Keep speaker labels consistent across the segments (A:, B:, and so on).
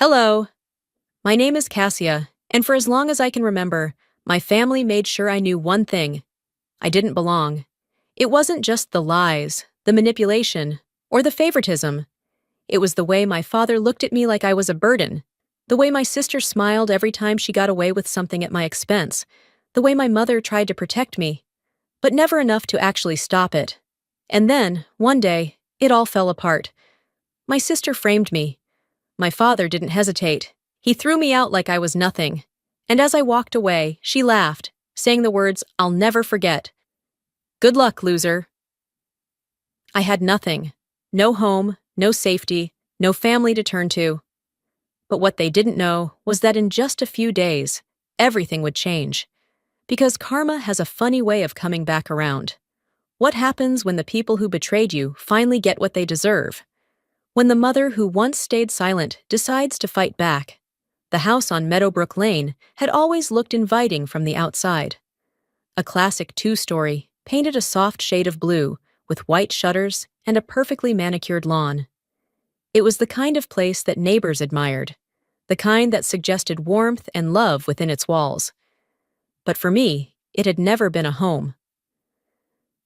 A: Hello, my name is Cassia, and for as long as I can remember, my family made sure I knew one thing. I didn't belong. It wasn't just the lies, the manipulation, or the favoritism. It was the way my father looked at me like I was a burden, the way my sister smiled every time she got away with something at my expense, the way my mother tried to protect me, but never enough to actually stop it. And then, one day, it all fell apart. My sister framed me. My father didn't hesitate. He threw me out like I was nothing. And as I walked away, she laughed, saying the words I'll never forget. Good luck, loser. I had nothing. No home, no safety, no family to turn to. But what they didn't know was that in just a few days, everything would change. Because karma has a funny way of coming back around. What happens when the people who betrayed you finally get what they deserve? When the mother who once stayed silent decides to fight back. The house on Meadowbrook Lane had always looked inviting from the outside. A classic two-story, painted a soft shade of blue, with white shutters and a perfectly manicured lawn. It was the kind of place that neighbors admired, the kind that suggested warmth and love within its walls. But for me, it had never been a home.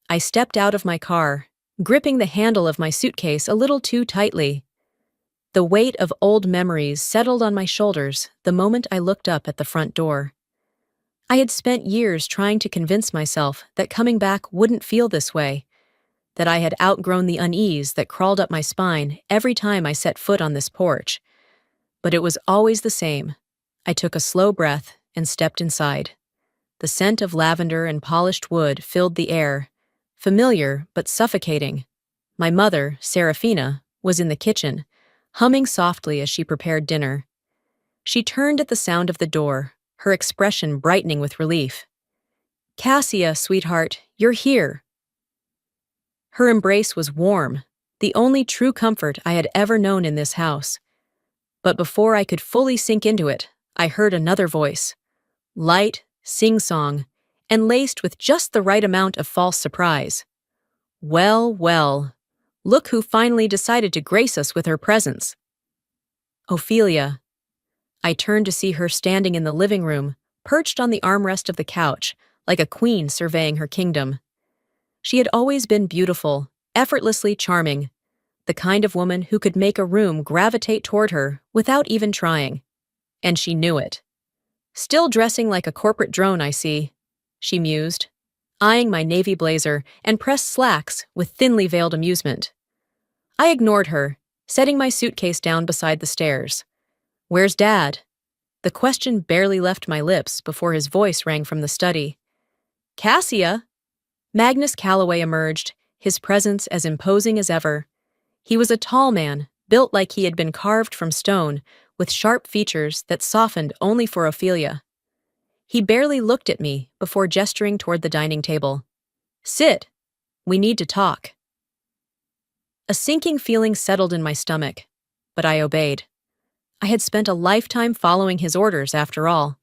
A: I stepped out of my car, gripping the handle of my suitcase a little too tightly. The weight of old memories settled on my shoulders the moment I looked up at the front door. I had spent years trying to convince myself that coming back wouldn't feel this way, that I had outgrown the unease that crawled up my spine every time I set foot on this porch. But it was always the same. I took a slow breath and stepped inside. The scent of lavender and polished wood filled the air, familiar but suffocating. My mother, Serafina, was in the kitchen, humming softly as she prepared dinner. She turned at the sound of the door, her expression brightening with relief. "Cassia, sweetheart, you're here." Her embrace was warm, the only true comfort I had ever known in this house. But before I could fully sink into it, I heard another voice. Light, sing-song, and laced with just the right amount of false surprise. Well, well, look who finally decided to grace us with her presence. Ophelia. I turned to see her standing in the living room, perched on the armrest of the couch, like a queen surveying her kingdom. She had always been beautiful, effortlessly charming, the kind of woman who could make a room gravitate toward her without even trying. And she knew it. "Still dressing like a corporate drone, I see," she mused, eyeing my navy blazer and pressed slacks with thinly veiled amusement. I ignored her, setting my suitcase down beside the stairs. "Where's Dad?" The question barely left my lips before his voice rang from the study. "Cassia!" Magnus Calloway emerged, his presence as imposing as ever. He was a tall man, built like he had been carved from stone, with sharp features that softened only for Ophelia. He barely looked at me before gesturing toward the dining table. "Sit. We need to talk." A sinking feeling settled in my stomach, but I obeyed. I had spent a lifetime following his orders, after all.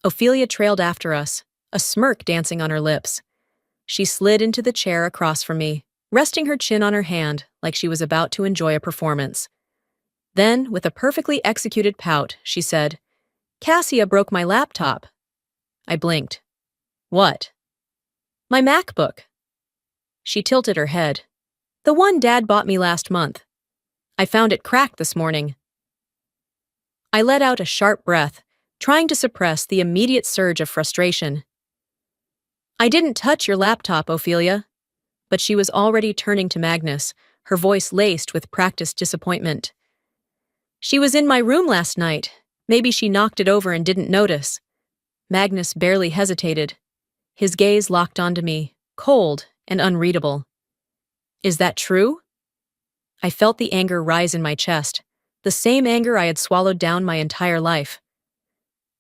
A: Ophelia trailed after us, a smirk dancing on her lips. She slid into the chair across from me, resting her chin on her hand like she was about to enjoy a performance. Then, with a perfectly executed pout, she said, "Cassia broke my laptop." I blinked. "What?" "My MacBook." She tilted her head. "The one Dad bought me last month. I found it cracked this morning." I let out a sharp breath, trying to suppress the immediate surge of frustration. "I didn't touch your laptop, Ophelia." But she was already turning to Magnus, her voice laced with practiced disappointment. "She was in my room last night. Maybe she knocked it over and didn't notice." Magnus barely hesitated. His gaze locked onto me, cold and unreadable. "Is that true?" I felt the anger rise in my chest, the same anger I had swallowed down my entire life.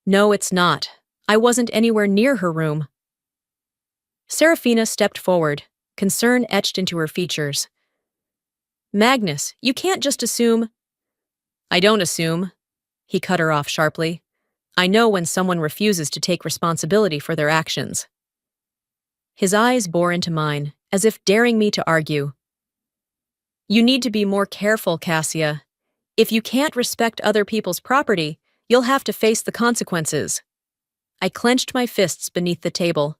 A: "No, it's not. I wasn't anywhere near her room." Serafina stepped forward, concern etched into her features. "Magnus, you can't just assume—" "I don't assume," he cut her off sharply. "I know when someone refuses to take responsibility for their actions." His eyes bore into mine, as if daring me to argue. "You need to be more careful, Cassia. If you can't respect other people's property, you'll have to face the consequences. I clenched my fists beneath the table.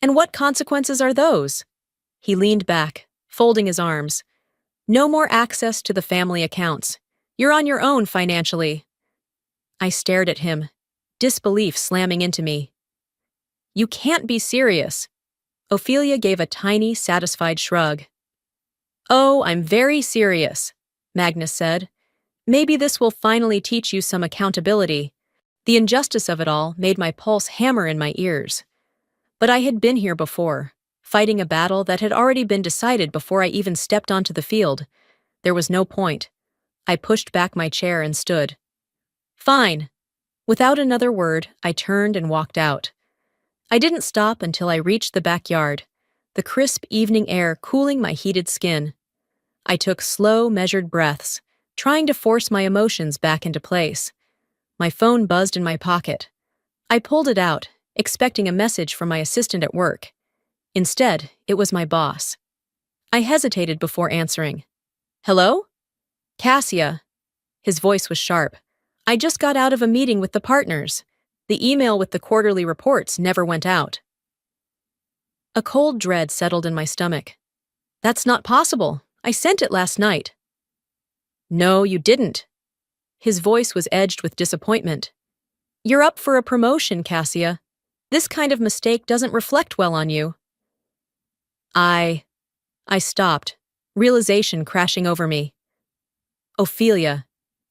A: And what consequences are those? He leaned back, folding his arms. No more access to the family accounts. You're on your own financially. I stared at him, disbelief slamming into me. You can't be serious. Ophelia gave a tiny, satisfied shrug. Oh, I'm very serious, Magnus said. Maybe this will finally teach you some accountability. The injustice of it all made my pulse hammer in my ears. But I had been here before, fighting a battle that had already been decided before I even stepped onto the field. There was no point. I pushed back my chair and stood. Fine. Without another word, I turned and walked out. I didn't stop until I reached the backyard, the crisp evening air cooling my heated skin. I took slow, measured breaths, trying to force my emotions back into place. My phone buzzed in my pocket. I pulled it out, expecting a message from my assistant at work. Instead, it was my boss. I hesitated before answering. Hello? Cassia. His voice was sharp. I just got out of a meeting with the partners. The email with the quarterly reports never went out. A cold dread settled in my stomach. That's not possible. I sent it last night. No, you didn't. His voice was edged with disappointment. You're up for a promotion, Cassia. This kind of mistake doesn't reflect well on you. I stopped, realization crashing over me. Ophelia.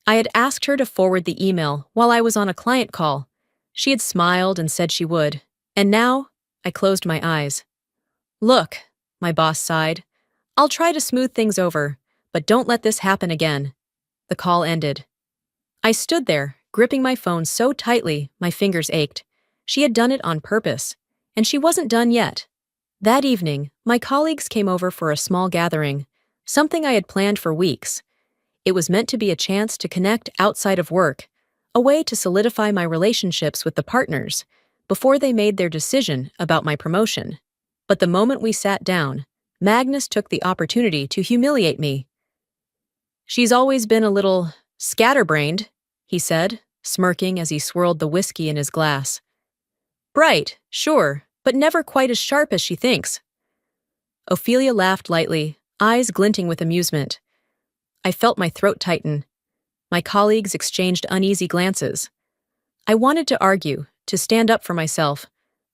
A: I had asked her to forward the email while I was on a client call. She had smiled and said she would, and now I closed my eyes. Look, my boss sighed. I'll try to smooth things over, but don't let this happen again. The call ended. I stood there, gripping my phone so tightly my fingers ached. She had done it on purpose, and she wasn't done yet. That evening, my colleagues came over for a small gathering, something I had planned for weeks. It was meant to be a chance to connect outside of work, a way to solidify my relationships with the partners before they made their decision about my promotion. But the moment we sat down, Magnus took the opportunity to humiliate me. She's always been a little scatterbrained, he said, smirking as he swirled the whiskey in his glass. Bright, sure, but never quite as sharp as she thinks. Ophelia laughed lightly, eyes glinting with amusement. I felt my throat tighten. My colleagues exchanged uneasy glances. I wanted to argue, to stand up for myself,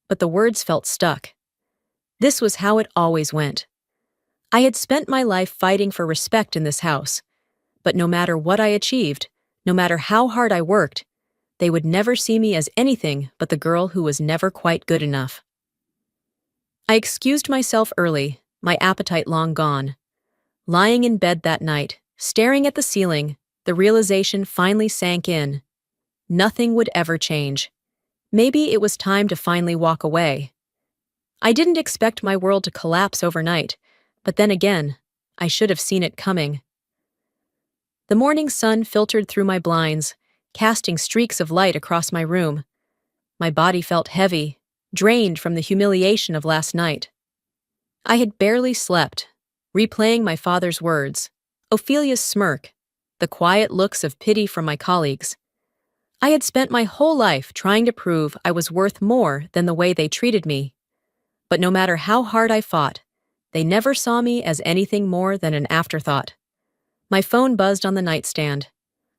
A: but the words felt stuck. This was how it always went. I had spent my life fighting for respect in this house, but no matter what I achieved, no matter how hard I worked, they would never see me as anything but the girl who was never quite good enough. I excused myself early, my appetite long gone. Lying in bed that night, staring at the ceiling, the realization finally sank in. Nothing would ever change. Maybe it was time to finally walk away. I didn't expect my world to collapse overnight, but then again, I should have seen it coming. The morning sun filtered through my blinds, casting streaks of light across my room. My body felt heavy, drained from the humiliation of last night. I had barely slept, replaying my father's words, Ophelia's smirk, the quiet looks of pity from my colleagues. I had spent my whole life trying to prove I was worth more than the way they treated me. But no matter how hard I fought, they never saw me as anything more than an afterthought. My phone buzzed on the nightstand.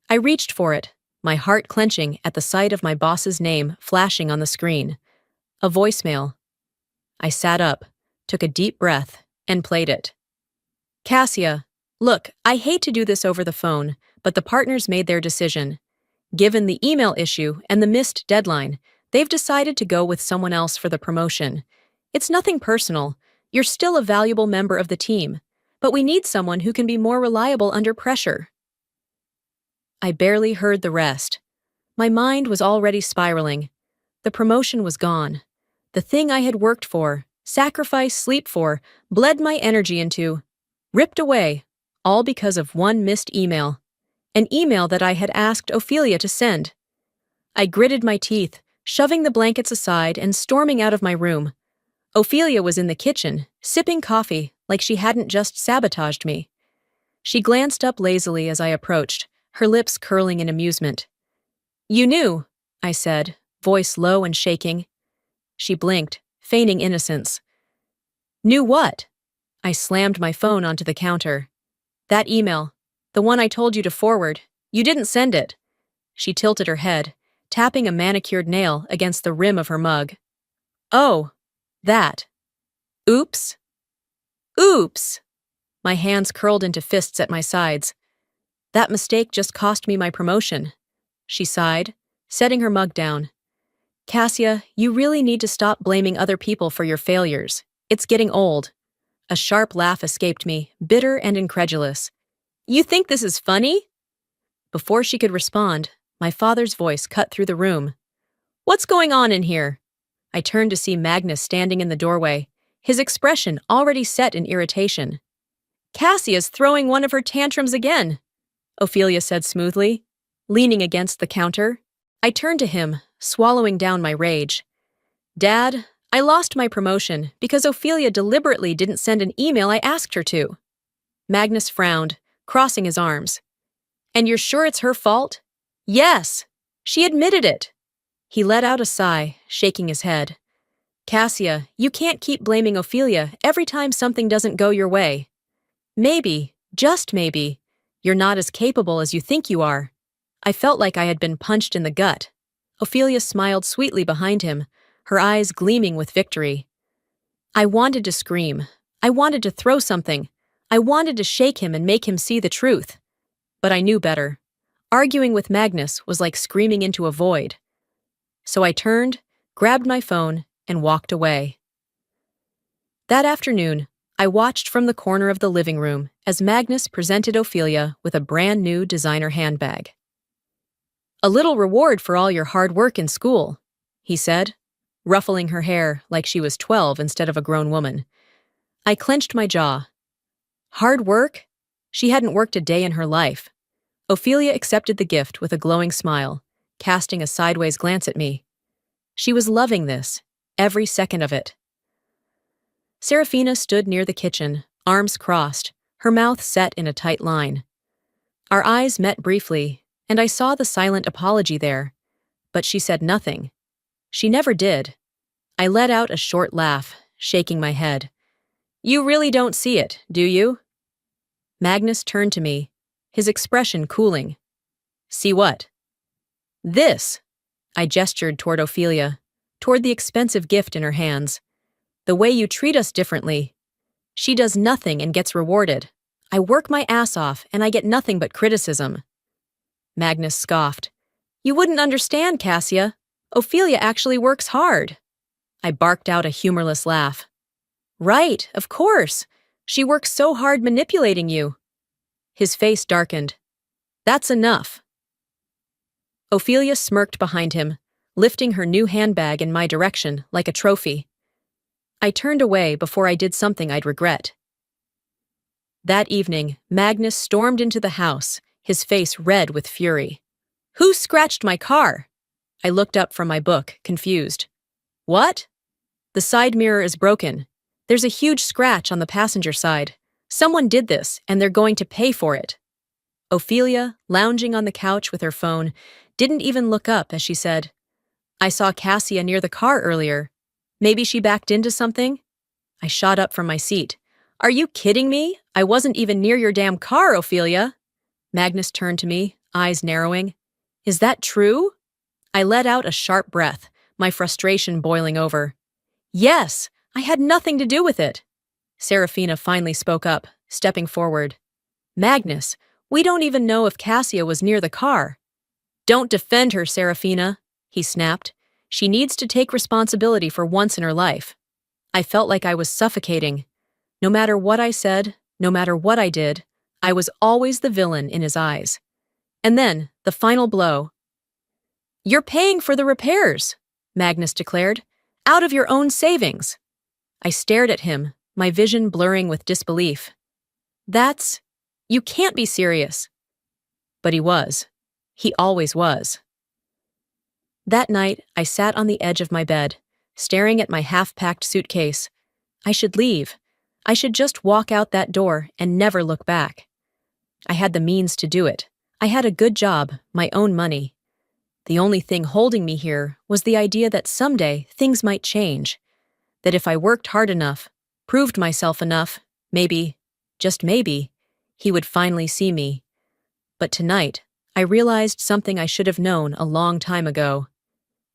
A: I reached for it, my heart clenching at the sight of my boss's name flashing on the screen. A voicemail. I sat up, took a deep breath, and played it. Cassia, look, I hate to do this over the phone, but the partners made their decision. Given the email issue and the missed deadline, they've decided to go with someone else for the promotion. It's nothing personal. You're still a valuable member of the team, but we need someone who can be more reliable under pressure. I barely heard the rest. My mind was already spiraling. The promotion was gone. The thing I had worked for, sacrificed sleep for, bled my energy into, ripped away, all because of one missed email. An email that I had asked Ophelia to send. I gritted my teeth, shoving the blankets aside and storming out of my room. Ophelia was in the kitchen, sipping coffee like she hadn't just sabotaged me. She glanced up lazily as I approached, her lips curling in amusement. You knew, I said, voice low and shaking. She blinked, feigning innocence. Knew what? I slammed my phone onto the counter. That email, the one I told you to forward, you didn't send it. She tilted her head, tapping a manicured nail against the rim of her mug. Oh, that. Oops. Oops. My hands curled into fists at my sides. That mistake just cost me my promotion. She sighed, setting her mug down. Cassia, you really need to stop blaming other people for your failures. It's getting old. A sharp laugh escaped me, bitter and incredulous. You think this is funny? Before she could respond, my father's voice cut through the room. What's going on in here? I turned to see Magnus standing in the doorway, his expression already set in irritation. Cassia's throwing one of her tantrums again, Ophelia said smoothly, leaning against the counter. I turned to him, swallowing down my rage. Dad, I lost my promotion because Ophelia deliberately didn't send an email I asked her to. Magnus frowned, crossing his arms. And you're sure it's her fault? Yes! She admitted it! He let out a sigh, shaking his head. Cassia, you can't keep blaming Ophelia every time something doesn't go your way. Maybe, just maybe, you're not as capable as you think you are. I felt like I had been punched in the gut. Ophelia smiled sweetly behind him, her eyes gleaming with victory. I wanted to scream. I wanted to throw something. I wanted to shake him and make him see the truth. But I knew better. Arguing with Magnus was like screaming into a void. So I turned, grabbed my phone, and walked away. That afternoon, I watched from the corner of the living room as Magnus presented Ophelia with a brand new designer handbag. A little reward for all your hard work in school, he said, ruffling her hair like she was 12 instead of a grown woman. I clenched my jaw. Hard work? She hadn't worked a day in her life. Ophelia accepted the gift with a glowing smile, casting a sideways glance at me. She was loving this, every second of it. Serafina stood near the kitchen, arms crossed, her mouth set in a tight line. Our eyes met briefly, and I saw the silent apology there, but she said nothing. She never did. I let out a short laugh, shaking my head. You really don't see it, do you? Magnus turned to me, his expression cooling. See what? This! I gestured toward Ophelia, toward the expensive gift in her hands. The way you treat us differently. She does nothing and gets rewarded. I work my ass off and I get nothing but criticism. Magnus scoffed. You wouldn't understand, Cassia. Ophelia actually works hard. I barked out a humorless laugh. Right, of course. She works so hard manipulating you. His face darkened. That's enough. Ophelia smirked behind him, lifting her new handbag in my direction like a trophy. I turned away before I did something I'd regret. That evening, Magnus stormed into the house, his face red with fury. Who scratched my car? I looked up from my book, confused. What? The side mirror is broken. There's a huge scratch on the passenger side. Someone did this, and they're going to pay for it. Ophelia, lounging on the couch with her phone, didn't even look up as she said, I saw Cassia near the car earlier. Maybe she backed into something? I shot up from my seat. Are you kidding me? I wasn't even near your damn car, Ophelia. Magnus turned to me, eyes narrowing. Is that true? I let out a sharp breath, my frustration boiling over. Yes, I had nothing to do with it. Serafina finally spoke up, stepping forward. Magnus, we don't even know if Cassia was near the car. Don't defend her, Serafina, he snapped. She needs to take responsibility for once in her life. I felt like I was suffocating. No matter what I said, no matter what I did, I was always the villain in his eyes. And then, the final blow. You're paying for the repairs, Magnus declared, out of your own savings. I stared at him, my vision blurring with disbelief. You can't be serious. But he was. He always was. That night, I sat on the edge of my bed, staring at my half-packed suitcase. I should leave. I should just walk out that door and never look back. I had the means to do it. I had a good job, my own money. The only thing holding me here was the idea that someday things might change, that if I worked hard enough, proved myself enough, maybe, just maybe, he would finally see me. But tonight, I realized something I should have known a long time ago.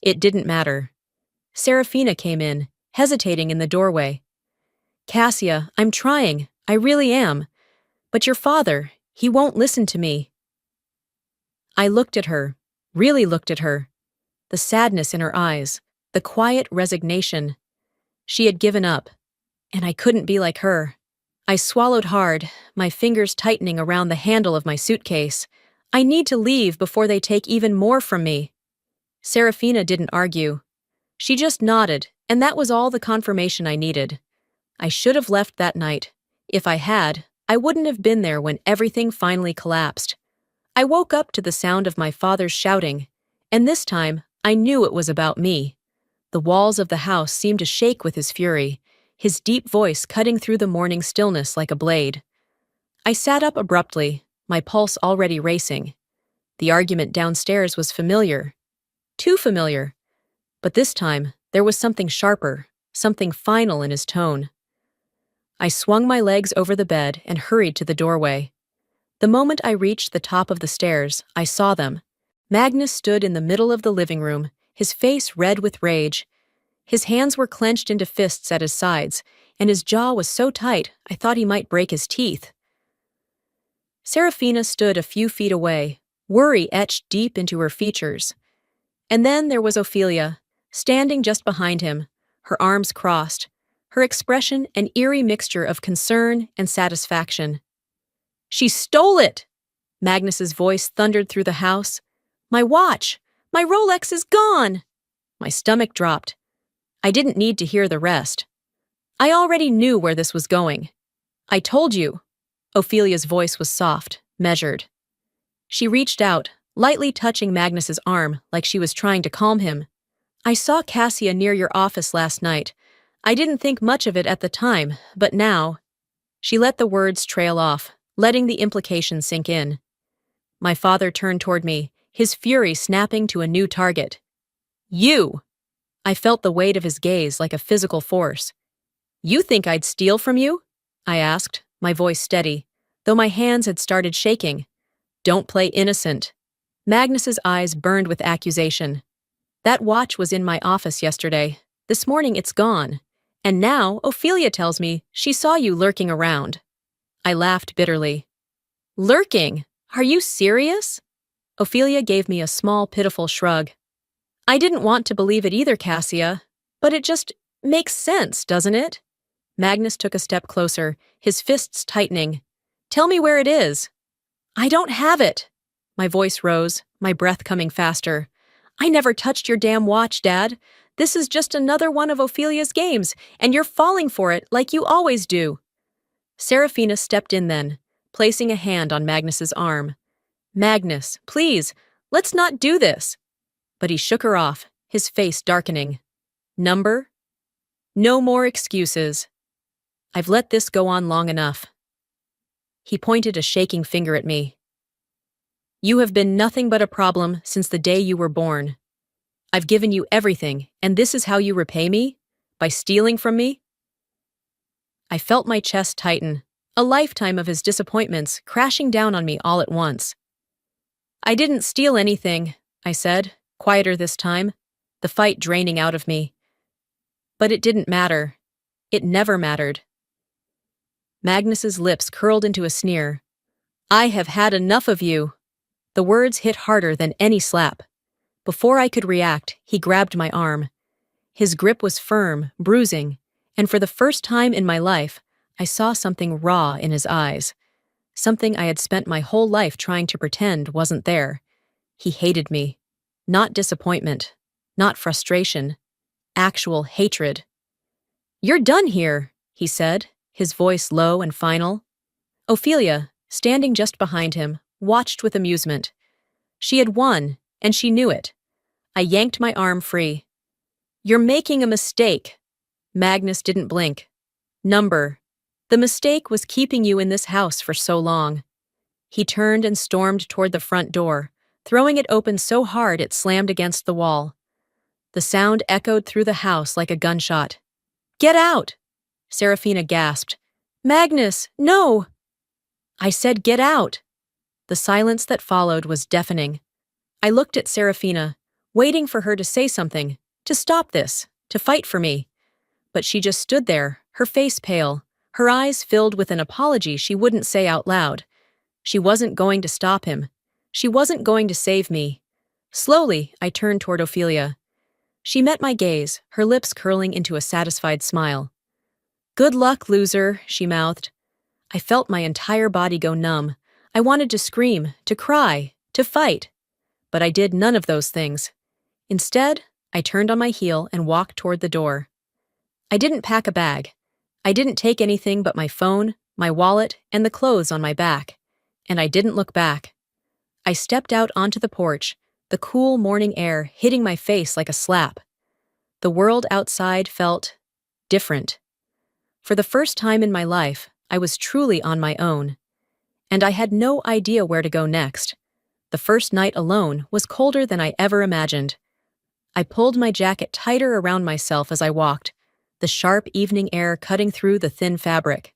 A: It didn't matter. Serafina came in, hesitating in the doorway. Cassia, I'm trying, I really am. But your father, he won't listen to me. I looked at her, really looked at her. The sadness in her eyes, the quiet resignation. She had given up, and I couldn't be like her. I swallowed hard, my fingers tightening around the handle of my suitcase. I need to leave before they take even more from me. Serafina didn't argue. She just nodded, and that was all the confirmation I needed. I should have left that night. If I had, I wouldn't have been there when everything finally collapsed. I woke up to the sound of my father's shouting, and this time I knew it was about me. The walls of the house seemed to shake with his fury, his deep voice cutting through the morning stillness like a blade. I sat up abruptly, my pulse already racing. The argument downstairs was familiar. Too familiar. But this time, there was something sharper, something final in his tone. I swung my legs over the bed and hurried to the doorway. The moment I reached the top of the stairs, I saw them. Magnus stood in the middle of the living room, his face red with rage. His hands were clenched into fists at his sides, and his jaw was so tight I thought he might break his teeth. Serafina stood a few feet away, worry etched deep into her features. And then there was Ophelia, standing just behind him, her arms crossed, her expression an eerie mixture of concern and satisfaction. She stole it! Magnus's voice thundered through the house. My watch! My Rolex is gone! My stomach dropped. I didn't need to hear the rest. I already knew where this was going. I told you. Ophelia's voice was soft, measured. She reached out, lightly touching Magnus's arm like she was trying to calm him. I saw Cassia near your office last night. I didn't think much of it at the time, but now... She let the words trail off, letting the implications sink in. My father turned toward me, his fury snapping to a new target. You! I felt the weight of his gaze like a physical force. You think I'd steal from you? I asked, my voice steady, though my hands had started shaking. Don't play innocent. Magnus's eyes burned with accusation. That watch was in my office yesterday. This morning it's gone. And now Ophelia tells me she saw you lurking around. I laughed bitterly. Lurking? Are you serious? Ophelia gave me a small, pitiful shrug. I didn't want to believe it either, Cassia, but it just makes sense, doesn't it? Magnus took a step closer, his fists tightening. Tell me where it is. I don't have it. My voice rose, my breath coming faster. I never touched your damn watch, Dad. This is just another one of Ophelia's games, and you're falling for it like you always do. Serafina stepped in then, placing a hand on Magnus's arm. Magnus, please, let's not do this. But he shook her off, his face darkening. Number? No more excuses. I've let this go on long enough. He pointed a shaking finger at me. You have been nothing but a problem since the day you were born. I've given you everything, and this is how you repay me? By stealing from me? I felt my chest tighten, a lifetime of his disappointments crashing down on me all at once. I didn't steal anything, I said, quieter this time, the fight draining out of me. But it didn't matter. It never mattered. Magnus's lips curled into a sneer. I have had enough of you. The words hit harder than any slap. Before I could react, he grabbed my arm. His grip was firm, bruising, and for the first time in my life, I saw something raw in his eyes. Something I had spent my whole life trying to pretend wasn't there. He hated me. Not disappointment. Not frustration. Actual hatred. You're done here, he said, his voice low and final. Ophelia, standing just behind him, watched with amusement. She had won, and she knew it. I yanked my arm free. You're making a mistake. Magnus didn't blink. Number. The mistake was keeping you in this house for so long. He turned and stormed toward the front door, throwing it open so hard it slammed against the wall. The sound echoed through the house like a gunshot. "Get out!" Serafina gasped. "Magnus, no!" I said, "Get out!" The silence that followed was deafening. I looked at Serafina, waiting for her to say something, to stop this, to fight for me. But she just stood there, her face pale, her eyes filled with an apology she wouldn't say out loud. She wasn't going to stop him. She wasn't going to save me. Slowly, I turned toward Ophelia. She met my gaze, her lips curling into a satisfied smile. "Good luck, loser," she mouthed. I felt my entire body go numb. I wanted to scream, to cry, to fight. But I did none of those things. Instead, I turned on my heel and walked toward the door. I didn't pack a bag. I didn't take anything but my phone, my wallet, and the clothes on my back. And I didn't look back. I stepped out onto the porch, the cool morning air hitting my face like a slap. The world outside felt different. For the first time in my life, I was truly on my own. And I had no idea where to go next. The first night alone was colder than I ever imagined. I pulled my jacket tighter around myself as I walked, the sharp evening air cutting through the thin fabric.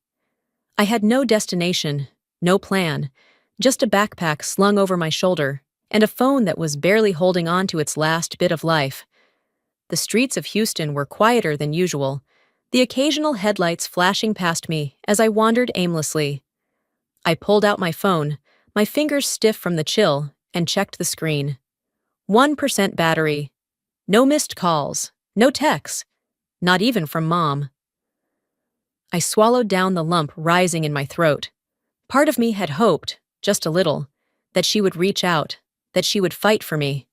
A: I had no destination, no plan, just a backpack slung over my shoulder, and a phone that was barely holding on to its last bit of life. The streets of Houston were quieter than usual, the occasional headlights flashing past me as I wandered aimlessly. I pulled out my phone, my fingers stiff from the chill, and checked the screen. 1% battery. No missed calls, no texts, not even from Mom. I swallowed down the lump rising in my throat. Part of me had hoped, just a little, that she would reach out, that she would fight for me.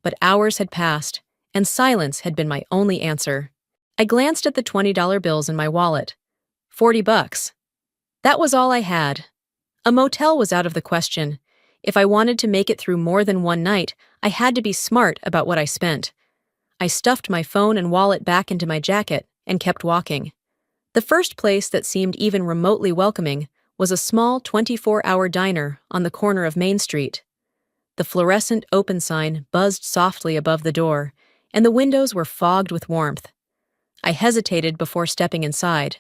A: But hours had passed, and silence had been my only answer. I glanced at the $20 bills in my wallet. $40. That was all I had. A motel was out of the question. If I wanted to make it through more than one night, I had to be smart about what I spent. I stuffed my phone and wallet back into my jacket and kept walking. The first place that seemed even remotely welcoming was a small 24-hour diner on the corner of Main Street. The fluorescent open sign buzzed softly above the door, and the windows were fogged with warmth. I hesitated before stepping inside.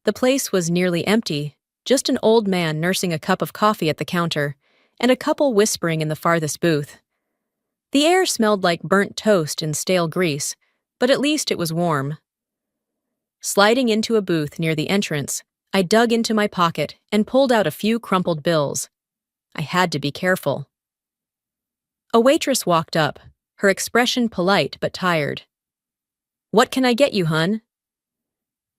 A: The place was nearly empty, just an old man nursing a cup of coffee at the counter, and a couple whispering in the farthest booth. The air smelled like burnt toast and stale grease, but at least it was warm. Sliding into a booth near the entrance, I dug into my pocket and pulled out a few crumpled bills. I had to be careful. A waitress walked up, her expression polite but tired. "What can I get you, hun?"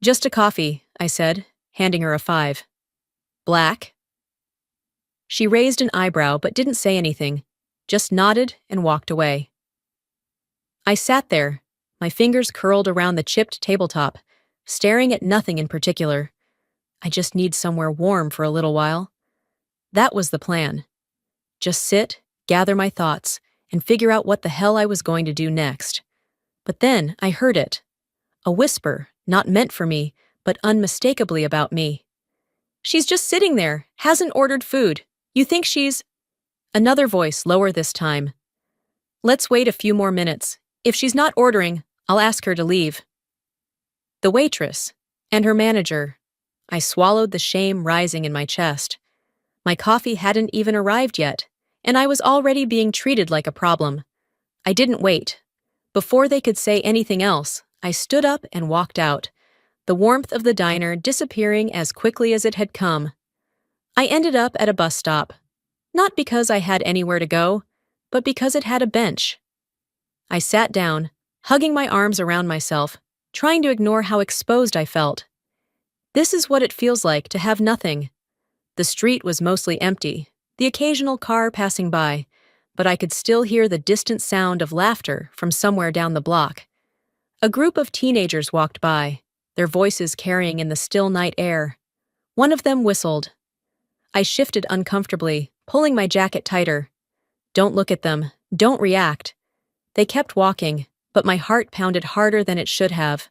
A: "Just a coffee," I said, handing her a $5. "Black?" She raised an eyebrow but didn't say anything, just nodded and walked away. I sat there, my fingers curled around the chipped tabletop, staring at nothing in particular. I just need somewhere warm for a little while. That was the plan. Just sit, gather my thoughts, and figure out what the hell I was going to do next. But then I heard it. A whisper, not meant for me, but unmistakably about me. "She's just sitting there, hasn't ordered food. You think she's—" Another voice, lower this time. "Let's wait a few more minutes. If she's not ordering, I'll ask her to leave." The waitress, and her manager. I swallowed the shame rising in my chest. My coffee hadn't even arrived yet, and I was already being treated like a problem. I didn't wait. Before they could say anything else, I stood up and walked out, the warmth of the diner disappearing as quickly as it had come. I ended up at a bus stop, not because I had anywhere to go, but because it had a bench. I sat down, hugging my arms around myself, trying to ignore how exposed I felt. This is what it feels like to have nothing. The street was mostly empty, the occasional car passing by, but I could still hear the distant sound of laughter from somewhere down the block. A group of teenagers walked by, their voices carrying in the still night air. One of them whistled. I shifted uncomfortably, pulling my jacket tighter. Don't look at them, don't react. They kept walking, but my heart pounded harder than it should have.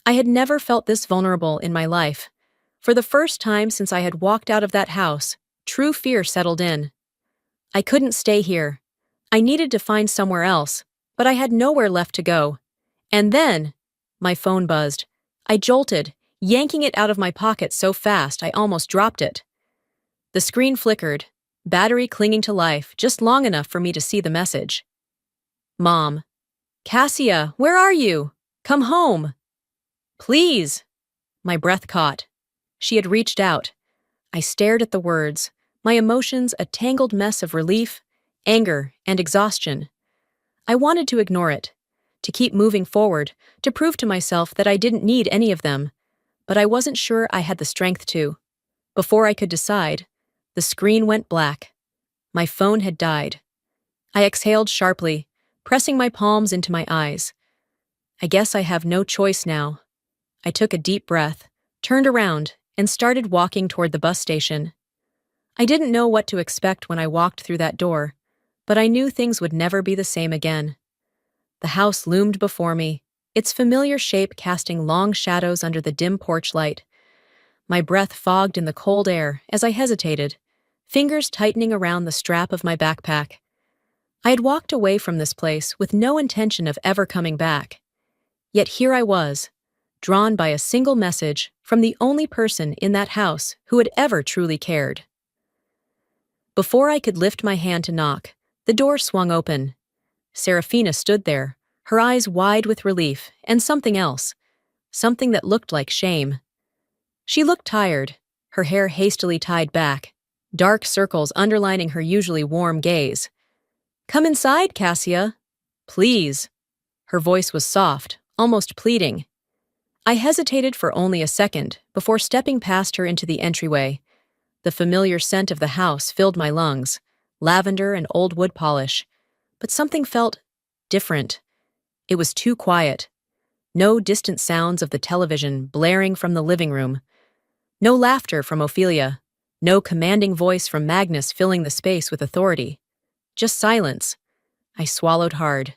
A: I had never felt this vulnerable in my life. For the first time since I had walked out of that house, true fear settled in. I couldn't stay here. I needed to find somewhere else, but I had nowhere left to go. And then, my phone buzzed. I jolted, yanking it out of my pocket so fast I almost dropped it. The screen flickered, battery clinging to life just long enough for me to see the message. Mom. Cassia, where are you? Come home. Please. My breath caught. She had reached out. I stared at the words, my emotions a tangled mess of relief, anger, and exhaustion. I wanted to ignore it, to keep moving forward, to prove to myself that I didn't need any of them, but I wasn't sure I had the strength to. Before I could decide, the screen went black. My phone had died. I exhaled sharply, pressing my palms into my eyes. I guess I have no choice now. I took a deep breath, turned around, and started walking toward the bus station. I didn't know what to expect when I walked through that door, but I knew things would never be the same again. The house loomed before me, its familiar shape casting long shadows under the dim porch light. My breath fogged in the cold air as I hesitated, fingers tightening around the strap of my backpack. I had walked away from this place with no intention of ever coming back. Yet here I was, drawn by a single message from the only person in that house who had ever truly cared. Before I could lift my hand to knock, the door swung open. Serafina stood there, her eyes wide with relief and something else, something that looked like shame. She looked tired, her hair hastily tied back, dark circles underlining her usually warm gaze. "Come inside, Cassia. Please." Her voice was soft, almost pleading. I hesitated for only a second before stepping past her into the entryway. The familiar scent of the house filled my lungs, lavender and old wood polish, but something felt different. It was too quiet. No distant sounds of the television blaring from the living room. No laughter from Ophelia. No commanding voice from Magnus filling the space with authority. Just silence. I swallowed hard.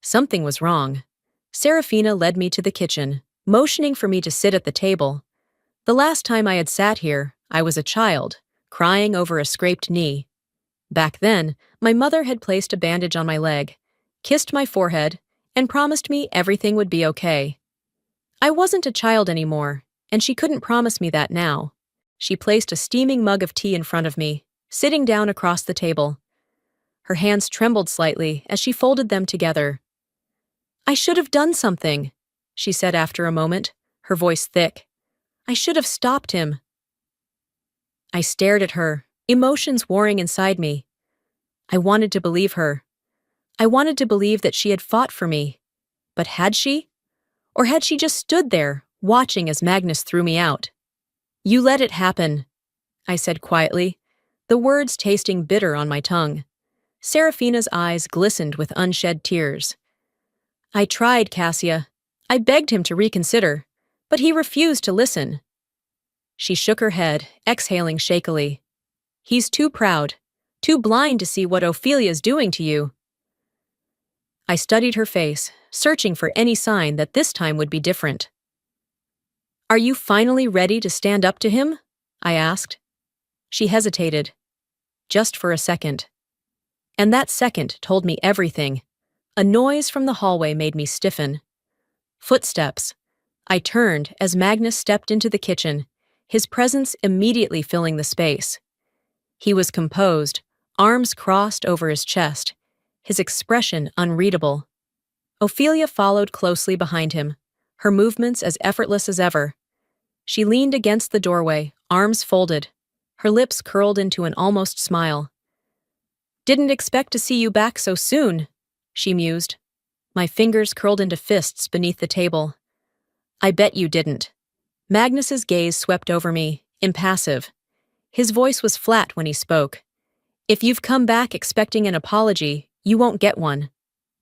A: Something was wrong. Serafina led me to the kitchen, motioning for me to sit at the table. The last time I had sat here, I was a child, crying over a scraped knee. Back then, my mother had placed a bandage on my leg, kissed my forehead, and promised me everything would be okay. I wasn't a child anymore, and she couldn't promise me that now. She placed a steaming mug of tea in front of me, sitting down across the table. Her hands trembled slightly as she folded them together. "I should have done something," she said after a moment, her voice thick. "I should have stopped him." I stared at her, emotions warring inside me. I wanted to believe her. I wanted to believe that she had fought for me. But had she? Or had she just stood there, watching as Magnus threw me out? "You let it happen," I said quietly, the words tasting bitter on my tongue. Serafina's eyes glistened with unshed tears. "I tried, Cassia. I begged him to reconsider, but he refused to listen." She shook her head, exhaling shakily. "He's too proud, too blind to see what Ophelia's doing to you." I studied her face, searching for any sign that this time would be different. "Are you finally ready to stand up to him?" I asked. She hesitated. Just for a second. And that second told me everything. A noise from the hallway made me stiffen. Footsteps. I turned as Magnus stepped into the kitchen, his presence immediately filling the space. He was composed, arms crossed over his chest, his expression unreadable. Ophelia followed closely behind him, her movements as effortless as ever. She leaned against the doorway, arms folded, her lips curled into an almost smile. "Didn't expect to see you back so soon," she mused. My fingers curled into fists beneath the table. "I bet you didn't." Magnus's gaze swept over me, impassive. His voice was flat when he spoke. "If you've come back expecting an apology, you won't get one."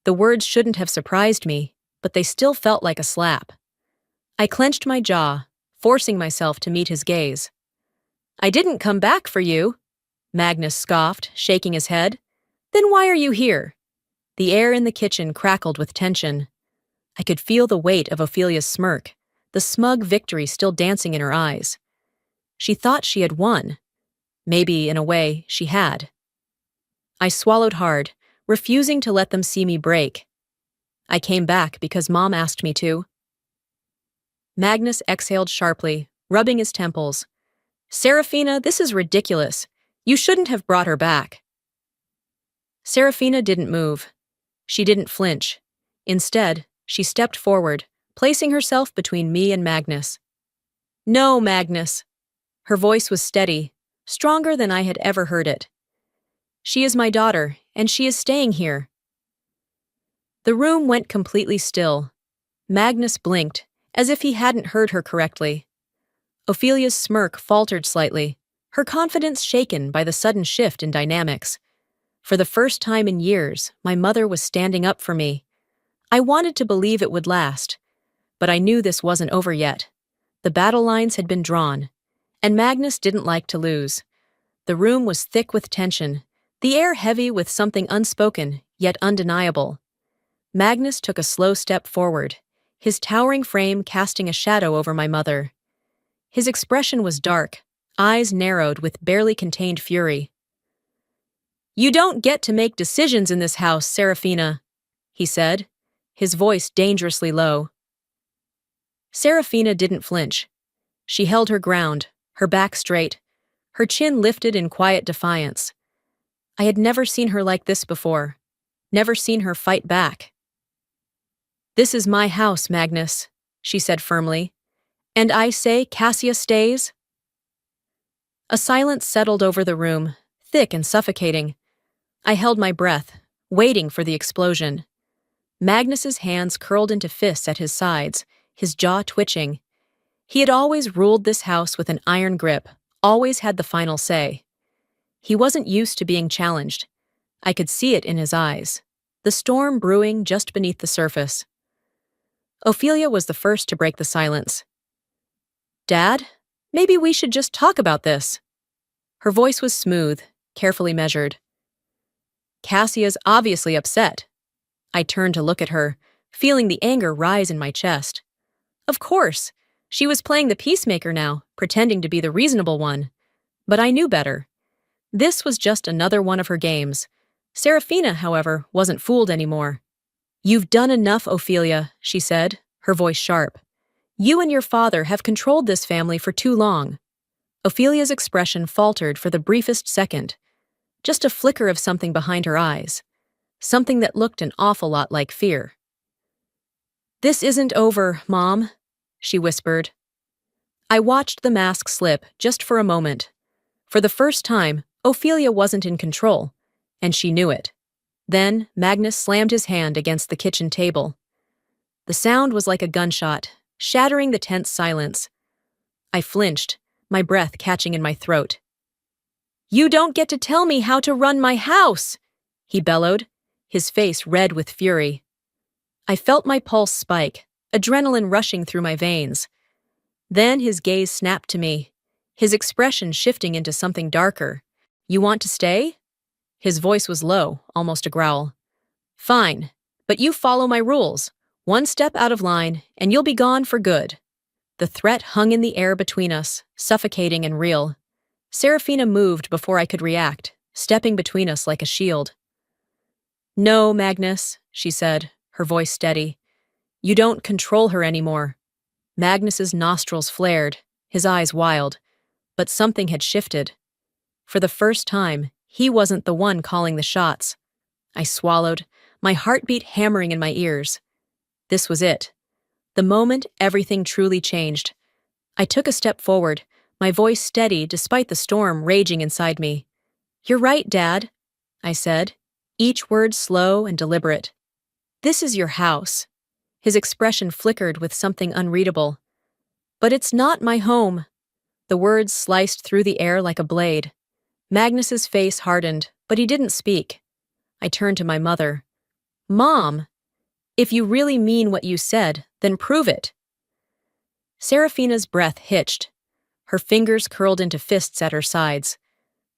A: The words shouldn't have surprised me, but they still felt like a slap. I clenched my jaw, forcing myself to meet his gaze. "I didn't come back for you," Magnus scoffed, shaking his head. "Then why are you here?" The air in the kitchen crackled with tension. I could feel the weight of Ophelia's smirk, the smug victory still dancing in her eyes. She thought she had won. Maybe, in a way, she had. I swallowed hard, refusing to let them see me break. I came back because Mom asked me to. Magnus exhaled sharply, rubbing his temples. Serafina, this is ridiculous. You shouldn't have brought her back. Serafina didn't move. She didn't flinch. Instead, she stepped forward, placing herself between me and Magnus. No, Magnus. Her voice was steady, stronger than I had ever heard it. She is my daughter, and she is staying here. The room went completely still. Magnus blinked, as if he hadn't heard her correctly. Ophelia's smirk faltered slightly, her confidence shaken by the sudden shift in dynamics. For the first time in years, my mother was standing up for me. I wanted to believe it would last, but I knew this wasn't over yet. The battle lines had been drawn, and Magnus didn't like to lose. The room was thick with tension, the air heavy with something unspoken, yet undeniable. Magnus took a slow step forward, his towering frame casting a shadow over my mother. His expression was dark, eyes narrowed with barely contained fury. You don't get to make decisions in this house, Serafina, he said, his voice dangerously low. Serafina didn't flinch. She held her ground, her back straight, her chin lifted in quiet defiance. I had never seen her like this before, never seen her fight back. This is my house, Magnus, she said firmly. And I say Cassia stays? A silence settled over the room, thick and suffocating. I held my breath, waiting for the explosion. Magnus's hands curled into fists at his sides, his jaw twitching. He had always ruled this house with an iron grip, always had the final say. He wasn't used to being challenged. I could see it in his eyes, the storm brewing just beneath the surface. Ophelia was the first to break the silence. Dad, maybe we should just talk about this. Her voice was smooth, carefully measured. Cassia's obviously upset. I turned to look at her, feeling the anger rise in my chest. Of course, she was playing the peacemaker now, pretending to be the reasonable one. But I knew better. This was just another one of her games. Serafina, however, wasn't fooled anymore. You've done enough, Ophelia, she said, her voice sharp. You and your father have controlled this family for too long. Ophelia's expression faltered for the briefest second. Just a flicker of something behind her eyes. Something that looked an awful lot like fear. This isn't over, Mom, she whispered. I watched the mask slip just for a moment. For the first time, Ophelia wasn't in control, and she knew it. Then Magnus slammed his hand against the kitchen table. The sound was like a gunshot, shattering the tense silence. I flinched, my breath catching in my throat. You don't get to tell me how to run my house, he bellowed, his face red with fury. I felt my pulse spike, adrenaline rushing through my veins. Then his gaze snapped to me, his expression shifting into something darker. You want to stay? His voice was low, almost a growl. Fine, but you follow my rules. One step out of line, and you'll be gone for good. The threat hung in the air between us, suffocating and real. Serafina moved before I could react, stepping between us like a shield. No, Magnus, she said, her voice steady. You don't control her anymore. Magnus's nostrils flared, his eyes wild, but something had shifted. For the first time, he wasn't the one calling the shots. I swallowed, my heartbeat hammering in my ears. This was it. The moment everything truly changed. I took a step forward, my voice steady despite the storm raging inside me. You're right, Dad, I said, each word slow and deliberate. This is your house. His expression flickered with something unreadable. But it's not my home. The words sliced through the air like a blade. Magnus's face hardened, but he didn't speak. I turned to my mother. Mom, if you really mean what you said, then prove it. Serafina's breath hitched. Her fingers curled into fists at her sides.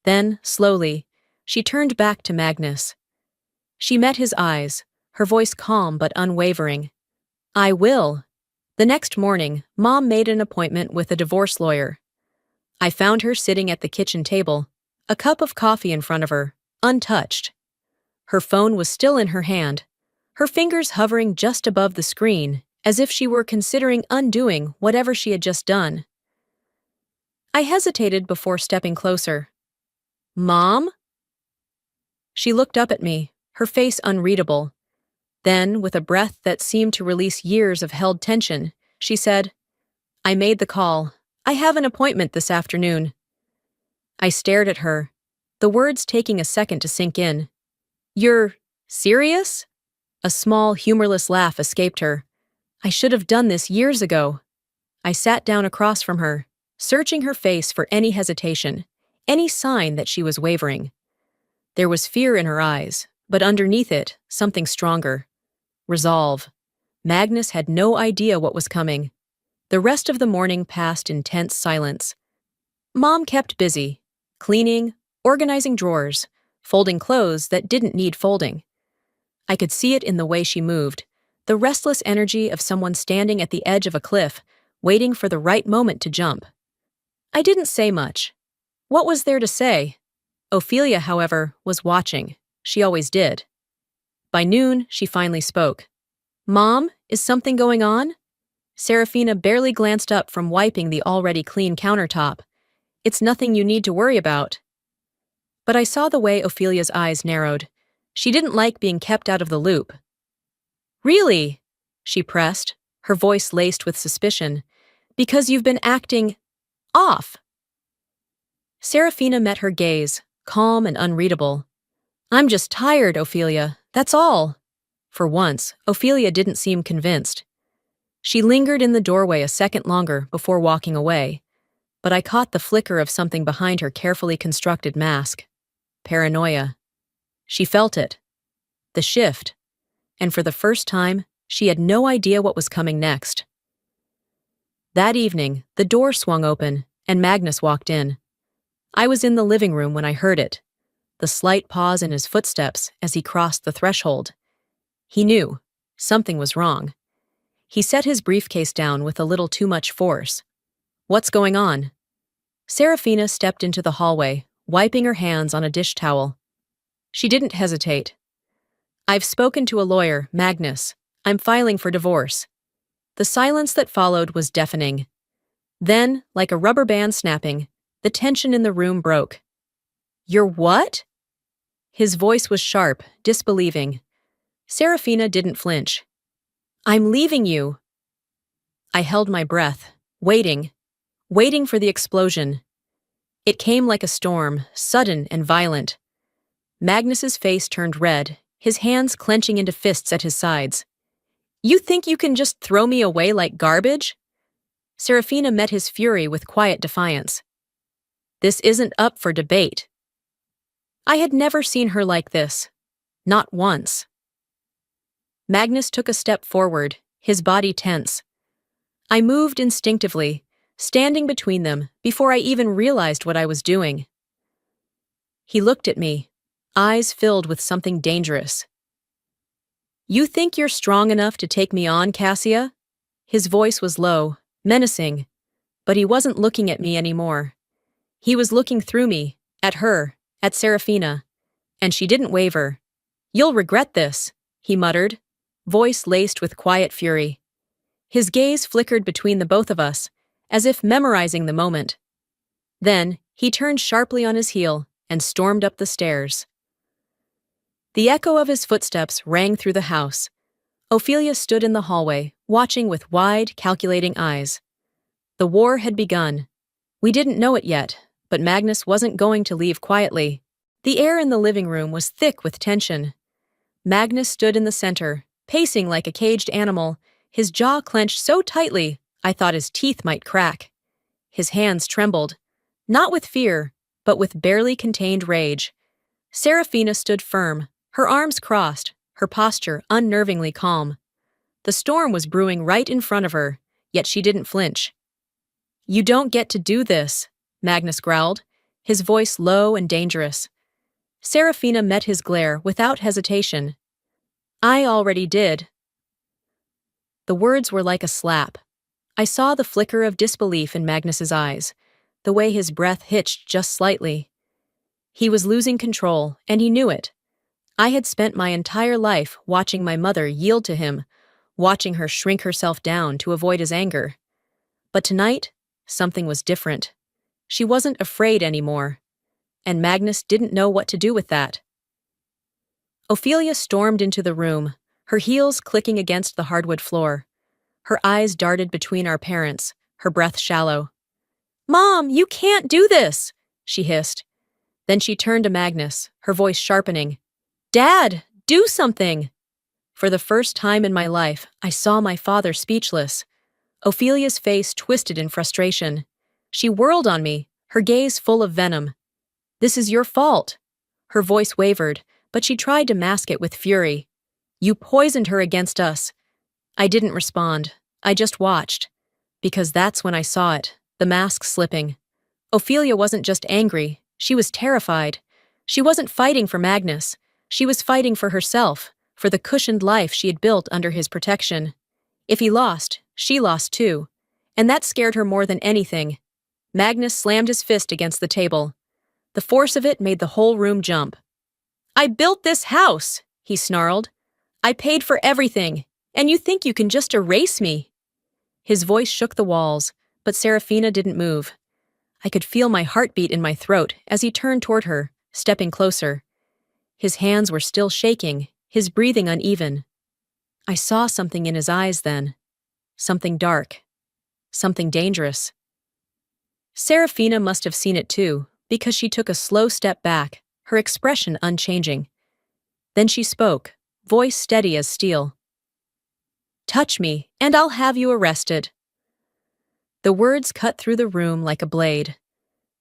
A: Then, slowly, she turned back to Magnus. She met his eyes, her voice calm but unwavering. I will. The next morning, Mom made an appointment with a divorce lawyer. I found her sitting at the kitchen table, a cup of coffee in front of her, untouched. Her phone was still in her hand, her fingers hovering just above the screen, as if she were considering undoing whatever she had just done. I hesitated before stepping closer. "Mom?" She looked up at me, her face unreadable. Then, with a breath that seemed to release years of held tension, she said, "I made the call. I have an appointment this afternoon." I stared at her, the words taking a second to sink in. "You're serious?" A small, humorless laugh escaped her. "I should have done this years ago." I sat down across from her, searching her face for any hesitation, any sign that she was wavering. There was fear in her eyes, but underneath it, something stronger. Resolve. Magnus had no idea what was coming. The rest of the morning passed in tense silence. Mom kept busy, cleaning, organizing drawers, folding clothes that didn't need folding. I could see it in the way she moved, the restless energy of someone standing at the edge of a cliff, waiting for the right moment to jump. I didn't say much. What was there to say? Ophelia, however, was watching. She always did. By noon, she finally spoke. "Mom, is something going on?" Serafina barely glanced up from wiping the already clean countertop. "It's nothing you need to worry about." But I saw the way Ophelia's eyes narrowed. She didn't like being kept out of the loop. "Really?" she pressed, her voice laced with suspicion. "Because you've been acting off." Serafina met her gaze, calm and unreadable. "I'm just tired, Ophelia, that's all." For once, Ophelia didn't seem convinced. She lingered in the doorway a second longer before walking away, but I caught the flicker of something behind her carefully constructed mask. Paranoia. She felt it. The shift. And for the first time, she had no idea what was coming next. That evening, the door swung open, and Magnus walked in. I was in the living room when I heard it, the slight pause in his footsteps as he crossed the threshold. He knew. Something was wrong. He set his briefcase down with a little too much force. "What's going on?" Serafina stepped into the hallway, wiping her hands on a dish towel. She didn't hesitate. "I've spoken to a lawyer, Magnus. I'm filing for divorce." The silence that followed was deafening. Then, like a rubber band snapping, the tension in the room broke. "You're what?" His voice was sharp, disbelieving. Serafina didn't flinch. "I'm leaving you." I held my breath, waiting for the explosion. It came like a storm, sudden and violent. Magnus's face turned red, his hands clenching into fists at his sides. "You think you can just throw me away like garbage?" Serafina met his fury with quiet defiance. "This isn't up for debate." I had never seen her like this. Not once. Magnus took a step forward, his body tense. I moved instinctively, standing between them before I even realized what I was doing. He looked at me, eyes filled with something dangerous. "You think you're strong enough to take me on, Cassia?" His voice was low, menacing, but he wasn't looking at me anymore. He was looking through me, at her, at Serafina, and she didn't waver. "You'll regret this," he muttered, voice laced with quiet fury. His gaze flickered between the both of us, as if memorizing the moment. Then, he turned sharply on his heel and stormed up the stairs. The echo of his footsteps rang through the house. Ophelia stood in the hallway, watching with wide, calculating eyes. The war had begun. We didn't know it yet, but Magnus wasn't going to leave quietly. The air in the living room was thick with tension. Magnus stood in the center, pacing like a caged animal, his jaw clenched so tightly I thought his teeth might crack. His hands trembled, not with fear, but with barely contained rage. Serafina stood firm, her arms crossed, her posture unnervingly calm. The storm was brewing right in front of her, yet she didn't flinch. "You don't get to do this," Magnus growled, his voice low and dangerous. Serafina met his glare without hesitation. "I already did." The words were like a slap. I saw the flicker of disbelief in Magnus's eyes, the way his breath hitched just slightly. He was losing control, and he knew it. I had spent my entire life watching my mother yield to him, watching her shrink herself down to avoid his anger. But tonight, something was different. She wasn't afraid anymore, and Magnus didn't know what to do with that. Ophelia stormed into the room, her heels clicking against the hardwood floor. Her eyes darted between our parents, her breath shallow. "Mom, you can't do this!" she hissed. Then she turned to Magnus, her voice sharpening. "Dad, do something!" For the first time in my life, I saw my father speechless. Ophelia's face twisted in frustration. She whirled on me, her gaze full of venom. "This is your fault." Her voice wavered, but she tried to mask it with fury. "You poisoned her against us." I didn't respond. I just watched. Because that's when I saw it, the mask slipping. Ophelia wasn't just angry, she was terrified. She wasn't fighting for Magnus. She was fighting for herself, for the cushioned life she had built under his protection. If he lost, she lost too. And that scared her more than anything. Magnus slammed his fist against the table. The force of it made the whole room jump. "I built this house," he snarled. "I paid for everything, and you think you can just erase me?" His voice shook the walls, but Serafina didn't move. I could feel my heartbeat in my throat as he turned toward her, stepping closer. His hands were still shaking, his breathing uneven. I saw something in his eyes then. Something dark. Something dangerous. Serafina must have seen it too, because she took a slow step back, her expression unchanging. Then she spoke, voice steady as steel. "Touch me, and I'll have you arrested." The words cut through the room like a blade.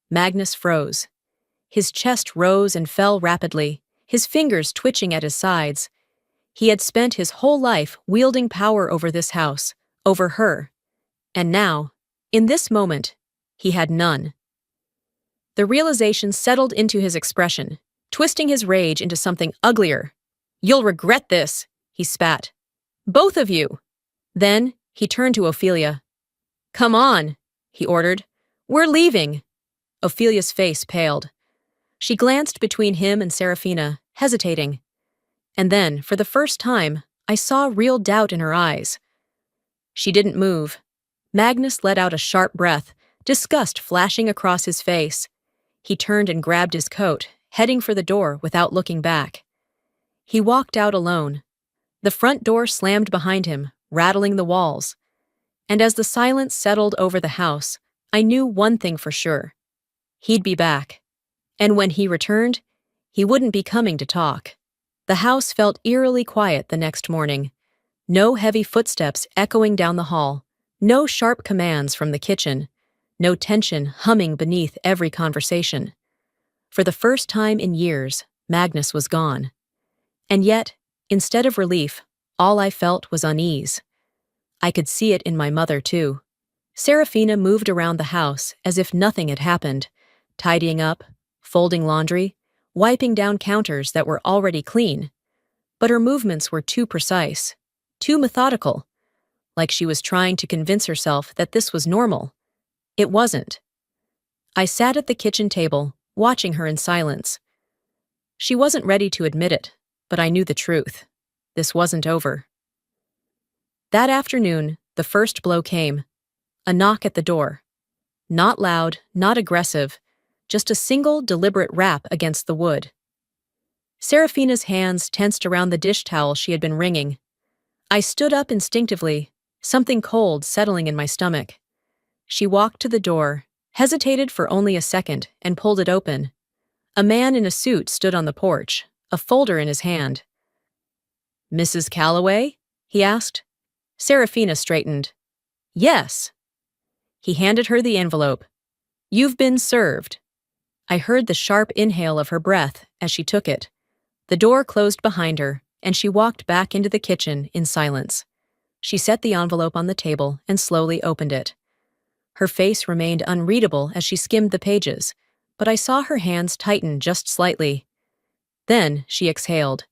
A: Magnus froze. His chest rose and fell rapidly, his fingers twitching at his sides. He had spent his whole life wielding power over this house, over her. And now, in this moment, he had none. The realization settled into his expression, twisting his rage into something uglier. "You'll regret this," he spat. "Both of you." Then, he turned to Ophelia. "Come on," he ordered. "We're leaving." Ophelia's face paled. She glanced between him and Serafina, hesitating. And then, for the first time, I saw real doubt in her eyes. She didn't move. Magnus let out a sharp breath, disgust flashing across his face. He turned and grabbed his coat, heading for the door without looking back. He walked out alone. The front door slammed behind him, rattling the walls. And as the silence settled over the house, I knew one thing for sure. He'd be back. And when he returned, he wouldn't be coming to talk. The house felt eerily quiet the next morning. No heavy footsteps echoing down the hall, no sharp commands from the kitchen, no tension humming beneath every conversation. For the first time in years, Magnus was gone. And yet, instead of relief, all I felt was unease. I could see it in my mother, too. Serafina moved around the house as if nothing had happened, tidying up, folding laundry, wiping down counters that were already clean. But her movements were too precise, too methodical, like she was trying to convince herself that this was normal. It wasn't. I sat at the kitchen table, watching her in silence. She wasn't ready to admit it, but I knew the truth. This wasn't over. That afternoon, the first blow came. A knock at the door. Not loud, not aggressive, just a single, deliberate rap against the wood. Serafina's hands tensed around the dish towel she had been wringing. I stood up instinctively, something cold settling in my stomach. She walked to the door, hesitated for only a second, and pulled it open. A man in a suit stood on the porch, a folder in his hand. "Mrs. Calloway?" he asked. Serafina straightened. "Yes." He handed her the envelope. "You've been served." I heard the sharp inhale of her breath as she took it. The door closed behind her, and she walked back into the kitchen in silence. She set the envelope on the table and slowly opened it. Her face remained unreadable as she skimmed the pages, but I saw her hands tighten just slightly. Then she exhaled.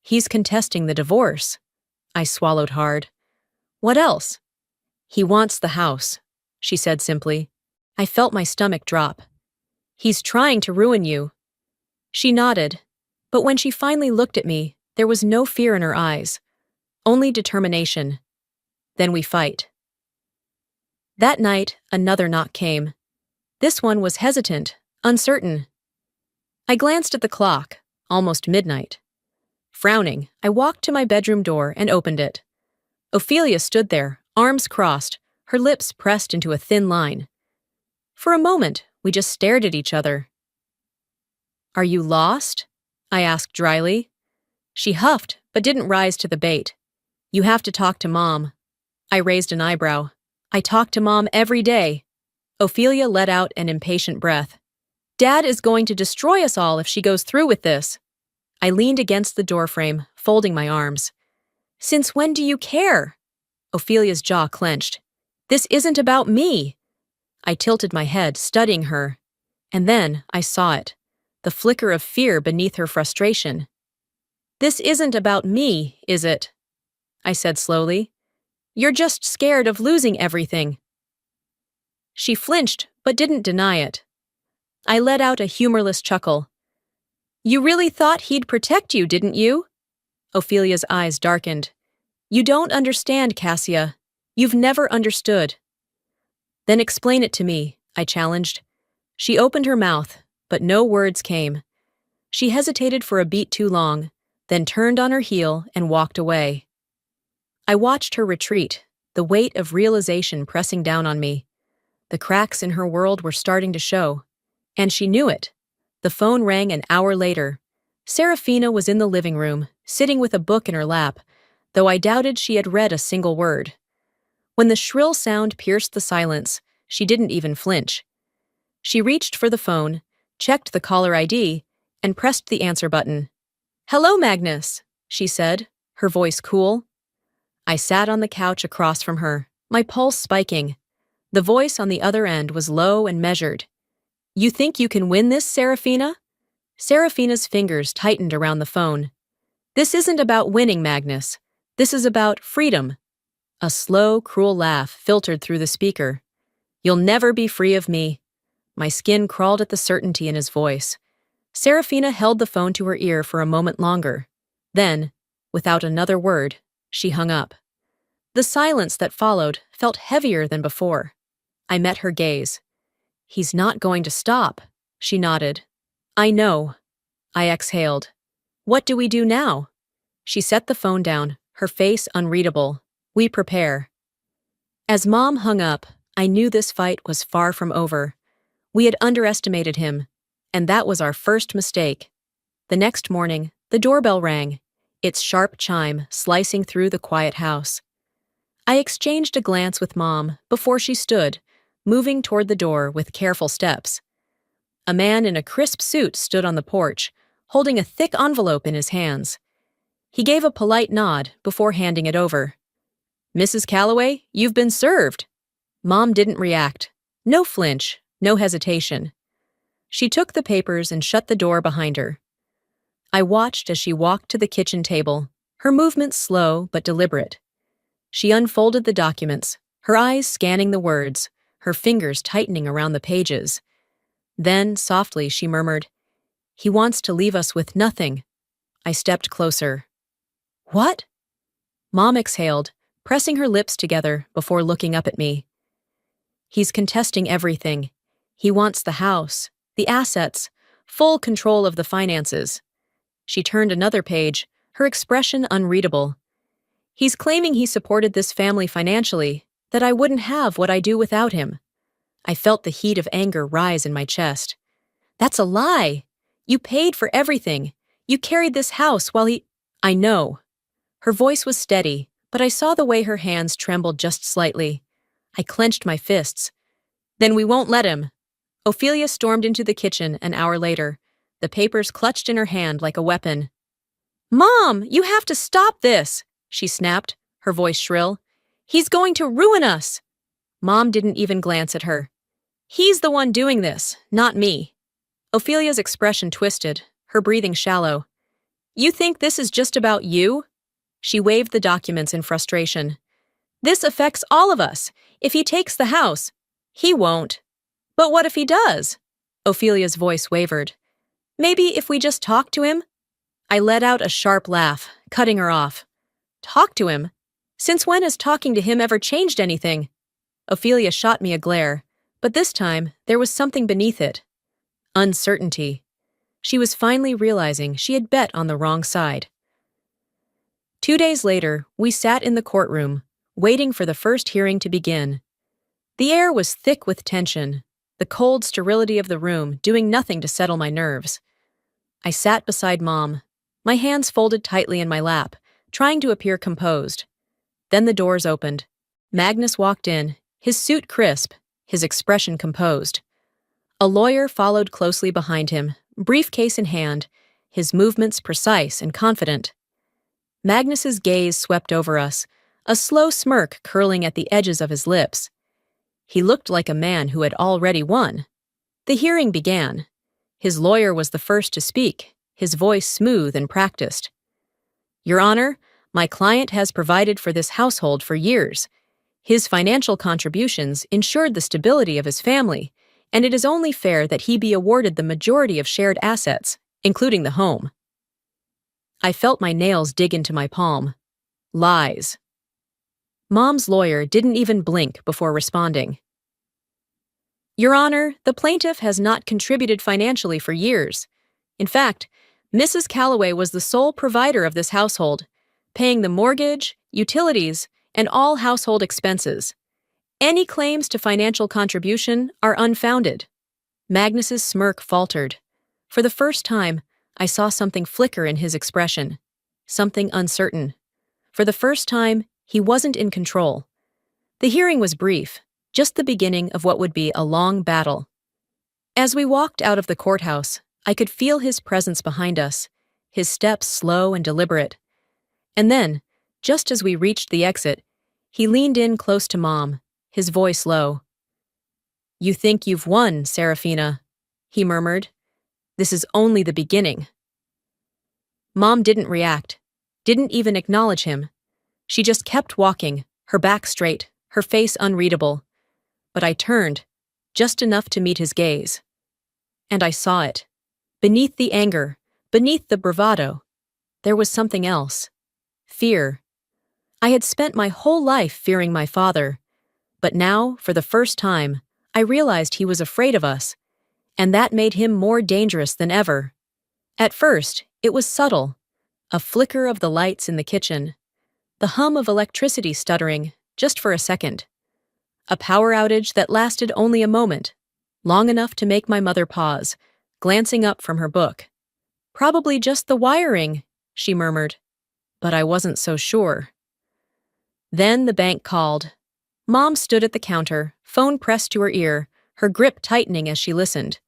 A: "He's contesting the divorce." I swallowed hard. "What else?" "He wants the house," she said simply. I felt my stomach drop. "He's trying to ruin you." She nodded, but when she finally looked at me, there was no fear in her eyes, only determination. Then we fight. That night, another knock came. This one was hesitant, uncertain. I glanced at the clock, almost midnight. Frowning, I walked to my bedroom door and opened it. Ophelia stood there, arms crossed, her lips pressed into a thin line. For a moment, we just stared at each other. "Are you lost?" I asked dryly. She huffed, but didn't rise to the bait. "You have to talk to Mom." I raised an eyebrow. "I talk to Mom every day." Ophelia let out an impatient breath. "Dad is going to destroy us all if she goes through with this." I leaned against the doorframe, folding my arms. "Since when do you care?" Ophelia's jaw clenched. "This isn't about me." I tilted my head, studying her. And then I saw it, the flicker of fear beneath her frustration. "This isn't about me, is it?" I said slowly. "You're just scared of losing everything." She flinched, but didn't deny it. I let out a humorless chuckle. "You really thought he'd protect you, didn't you?" Ophelia's eyes darkened. "You don't understand, Cassia. You've never understood." "Then explain it to me," I challenged. She opened her mouth, but no words came. She hesitated for a beat too long, then turned on her heel and walked away. I watched her retreat, the weight of realization pressing down on me. The cracks in her world were starting to show. And she knew it. The phone rang an hour later. Serafina was in the living room, sitting with a book in her lap, though I doubted she had read a single word. When the shrill sound pierced the silence, she didn't even flinch. She reached for the phone, checked the caller ID, and pressed the answer button. "Hello, Magnus," she said, her voice cool. I sat on the couch across from her, my pulse spiking. The voice on the other end was low and measured. "You think you can win this, Serafina?" Serafina's fingers tightened around the phone. "This isn't about winning, Magnus. This is about freedom." A slow, cruel laugh filtered through the speaker. "You'll never be free of me." My skin crawled at the certainty in his voice. Serafina held the phone to her ear for a moment longer. Then, without another word, she hung up. The silence that followed felt heavier than before. I met her gaze. "He's not going to stop," she nodded. "I know." I exhaled. "What do we do now?" She set the phone down, her face unreadable. "We prepare." As Mom hung up, I knew this fight was far from over. We had underestimated him, and that was our first mistake. The next morning, the doorbell rang, its sharp chime slicing through the quiet house. I exchanged a glance with Mom before she stood, moving toward the door with careful steps. A man in a crisp suit stood on the porch, holding a thick envelope in his hands. He gave a polite nod before handing it over. "Mrs. Calloway, you've been served." Mom didn't react. No flinch, no hesitation. She took the papers and shut the door behind her. I watched as she walked to the kitchen table, her movements slow but deliberate. She unfolded the documents, her eyes scanning the words, her fingers tightening around the pages. Then, softly, she murmured, "He wants to leave us with nothing." I stepped closer. "What?" Mom exhaled, pressing her lips together before looking up at me. "He's contesting everything. He wants the house, the assets, full control of the finances." She turned another page, her expression unreadable. "He's claiming he supported this family financially, that I wouldn't have what I do without him." I felt the heat of anger rise in my chest. "That's a lie! You paid for everything. You carried this house while he—" "I know." Her voice was steady, but I saw the way her hands trembled just slightly. I clenched my fists. "Then we won't let him." Ophelia stormed into the kitchen an hour later, the papers clutched in her hand like a weapon. "Mom, you have to stop this!" she snapped, her voice shrill. "He's going to ruin us!" Mom didn't even glance at her. "He's the one doing this, not me." Ophelia's expression twisted, her breathing shallow. "You think this is just about you?" She waved the documents in frustration. "This affects all of us. If he takes the house, he won't." "But what if he does?" Ophelia's voice wavered. Maybe if we just talk to him? I let out a sharp laugh, cutting her off. Talk to him? Since when has talking to him ever changed anything? Ophelia shot me a glare, but this time there was something beneath it. Uncertainty. She was finally realizing she had bet on the wrong side. 2 days later, we sat in the courtroom, waiting for the first hearing to begin. The air was thick with tension, the cold sterility of the room doing nothing to settle my nerves. I sat beside Mom, my hands folded tightly in my lap, trying to appear composed. Then the doors opened. Magnus walked in, his suit crisp, his expression composed. A lawyer followed closely behind him, briefcase in hand, his movements precise and confident. Magnus's gaze swept over us, a slow smirk curling at the edges of his lips. He looked like a man who had already won. The hearing began. His lawyer was the first to speak, his voice smooth and practiced. Your Honor, my client has provided for this household for years. His financial contributions ensured the stability of his family, and it is only fair that he be awarded the majority of shared assets, including the home. I felt my nails dig into my palm. Lies. Mom's lawyer didn't even blink before responding. Your Honor, the plaintiff has not contributed financially for years. In fact, Mrs. Calloway was the sole provider of this household, paying the mortgage, utilities, and all household expenses. Any claims to financial contribution are unfounded. Magnus's smirk faltered. For the first time, I saw something flicker in his expression. Something uncertain. For the first time, he wasn't in control. The hearing was brief, just the beginning of what would be a long battle. As we walked out of the courthouse, I could feel his presence behind us, his steps slow and deliberate. And then, just as we reached the exit, he leaned in close to Mom, his voice low. You think you've won, Serafina, he murmured. This is only the beginning. Mom didn't react, didn't even acknowledge him. She just kept walking, her back straight, her face unreadable. But I turned, just enough to meet his gaze. And I saw it. Beneath the anger, beneath the bravado, there was something else. Fear. I had spent my whole life fearing my father, but now, for the first time, I realized he was afraid of us, and that made him more dangerous than ever. At first, it was subtle, a flicker of the lights in the kitchen, the hum of electricity stuttering, just for a second. A power outage that lasted only a moment, long enough to make my mother pause, glancing up from her book. Probably just the wiring, she murmured, but I wasn't so sure. Then the bank called. Mom stood at the counter, phone pressed to her ear, her grip tightening as she listened.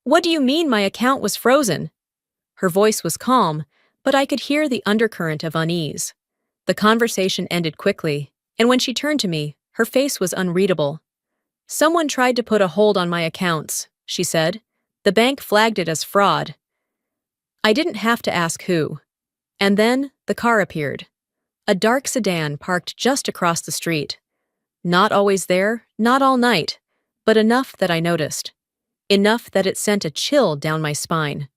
A: What do you mean my account was frozen? Her voice was calm, but I could hear the undercurrent of unease. The conversation ended quickly, and when she turned to me, her face was unreadable. Someone tried to put a hold on my accounts, she said. The bank flagged it as fraud. I didn't have to ask who. And then the car appeared. A dark sedan parked just across the street. Not always there, not all night, but enough that I noticed. Enough that it sent a chill down my spine.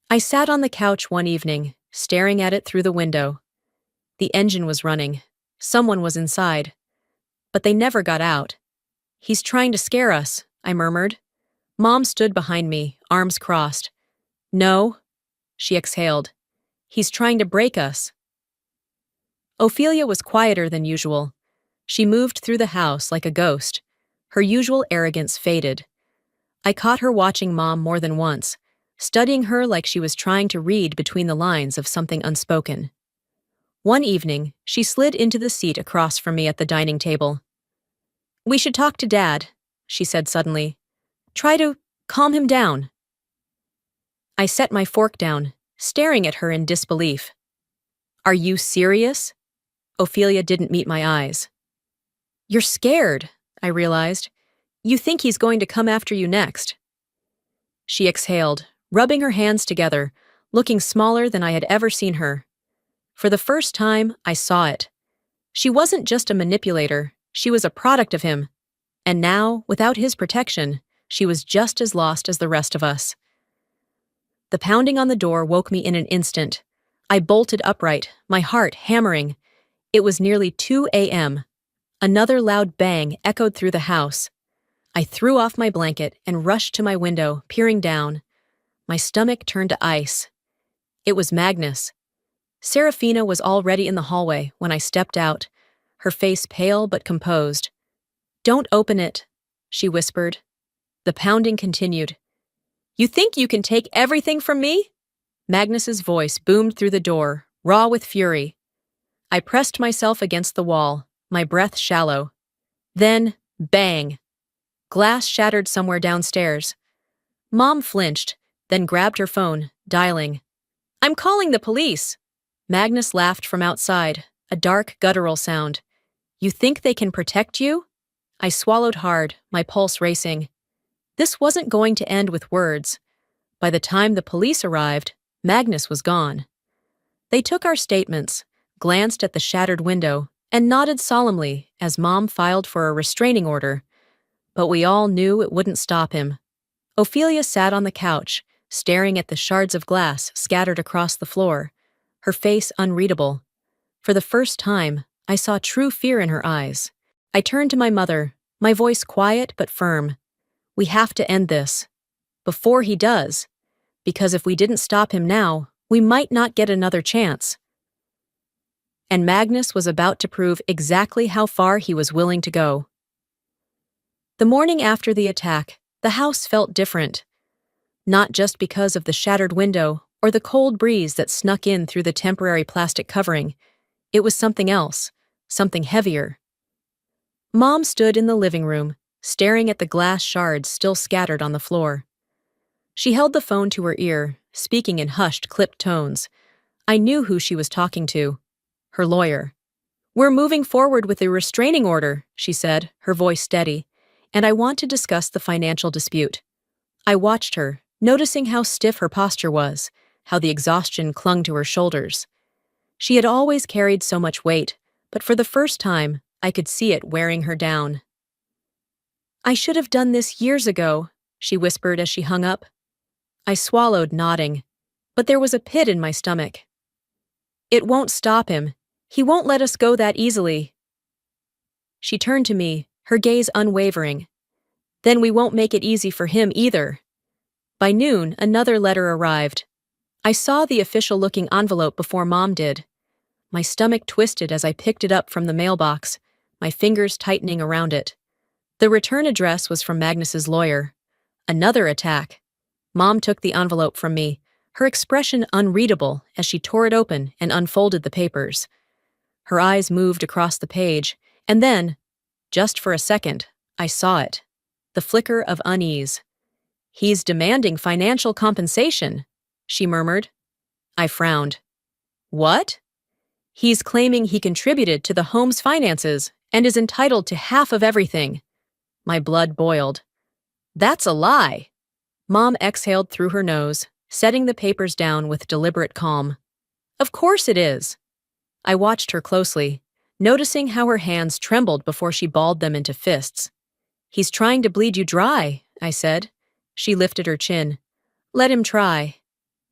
A: I sat on the couch one evening, staring at it through the window. The engine was running. Someone was inside. But they never got out. He's trying to scare us, I murmured. Mom stood behind me, arms crossed. No, she exhaled. He's trying to break us. Ophelia was quieter than usual. She moved through the house like a ghost. Her usual arrogance faded. I caught her watching Mom more than once, studying her like she was trying to read between the lines of something unspoken. One evening, she slid into the seat across from me at the dining table. We should talk to Dad, she said suddenly. Try to calm him down. I set my fork down, staring at her in disbelief. Are you serious? Ophelia didn't meet my eyes. You're scared, I realized. You think he's going to come after you next. She exhaled, rubbing her hands together, looking smaller than I had ever seen her. For the first time, I saw it. She wasn't just a manipulator, she was a product of him. And now, without his protection, she was just as lost as the rest of us. The pounding on the door woke me in an instant. I bolted upright, my heart hammering. It was nearly 2 a.m. Another loud bang echoed through the house. I threw off my blanket and rushed to my window, peering down. My stomach turned to ice. It was Magnus. Serafina was already in the hallway when I stepped out, her face pale but composed. "Don't open it," she whispered. The pounding continued. "You think you can take everything from me?" Magnus's voice boomed through the door, raw with fury. I pressed myself against the wall, my breath shallow. Then, bang! Glass shattered somewhere downstairs. Mom flinched, then grabbed her phone, dialing. "I'm calling the police." Magnus laughed from outside, a dark, guttural sound. "You think they can protect you?" I swallowed hard, my pulse racing. This wasn't going to end with words. By the time the police arrived, Magnus was gone. They took our statements, glanced at the shattered window, and nodded solemnly as Mom filed for a restraining order. But we all knew it wouldn't stop him. Ophelia sat on the couch, staring at the shards of glass scattered across the floor, her face unreadable. For the first time, I saw true fear in her eyes. I turned to my mother, my voice quiet but firm. "We have to end this. Before he does. Because if we didn't stop him now, we might not get another chance." And Magnus was about to prove exactly how far he was willing to go. The morning after the attack, the house felt different. Not just because of the shattered window or the cold breeze that snuck in through the temporary plastic covering. It was something else, something heavier. Mom stood in the living room, staring at the glass shards still scattered on the floor. She held the phone to her ear, speaking in hushed, clipped tones. I knew who she was talking to. Her lawyer. "We're moving forward with a restraining order," she said, her voice steady, "and I want to discuss the financial dispute." I watched her, noticing how stiff her posture was, how the exhaustion clung to her shoulders. She had always carried so much weight, but for the first time, I could see it wearing her down. "I should have done this years ago," she whispered as she hung up. I swallowed, nodding, but there was a pit in my stomach. "It won't stop him. He won't let us go that easily." She turned to me, her gaze unwavering. "Then we won't make it easy for him either." By noon, another letter arrived. I saw the official-looking envelope before Mom did. My stomach twisted as I picked it up from the mailbox, my fingers tightening around it. The return address was from Magnus's lawyer. Another attack. Mom took the envelope from me, her expression unreadable as she tore it open and unfolded the papers. Her eyes moved across the page, and then, just for a second, I saw it. The flicker of unease. "He's demanding financial compensation," she murmured. I frowned. "What?" "He's claiming he contributed to the home's finances and is entitled to half of everything." My blood boiled. "That's a lie." Mom exhaled through her nose, setting the papers down with deliberate calm. "Of course it is." I watched her closely, noticing how her hands trembled before she balled them into fists. "He's trying to bleed you dry," I said. She lifted her chin. "Let him try."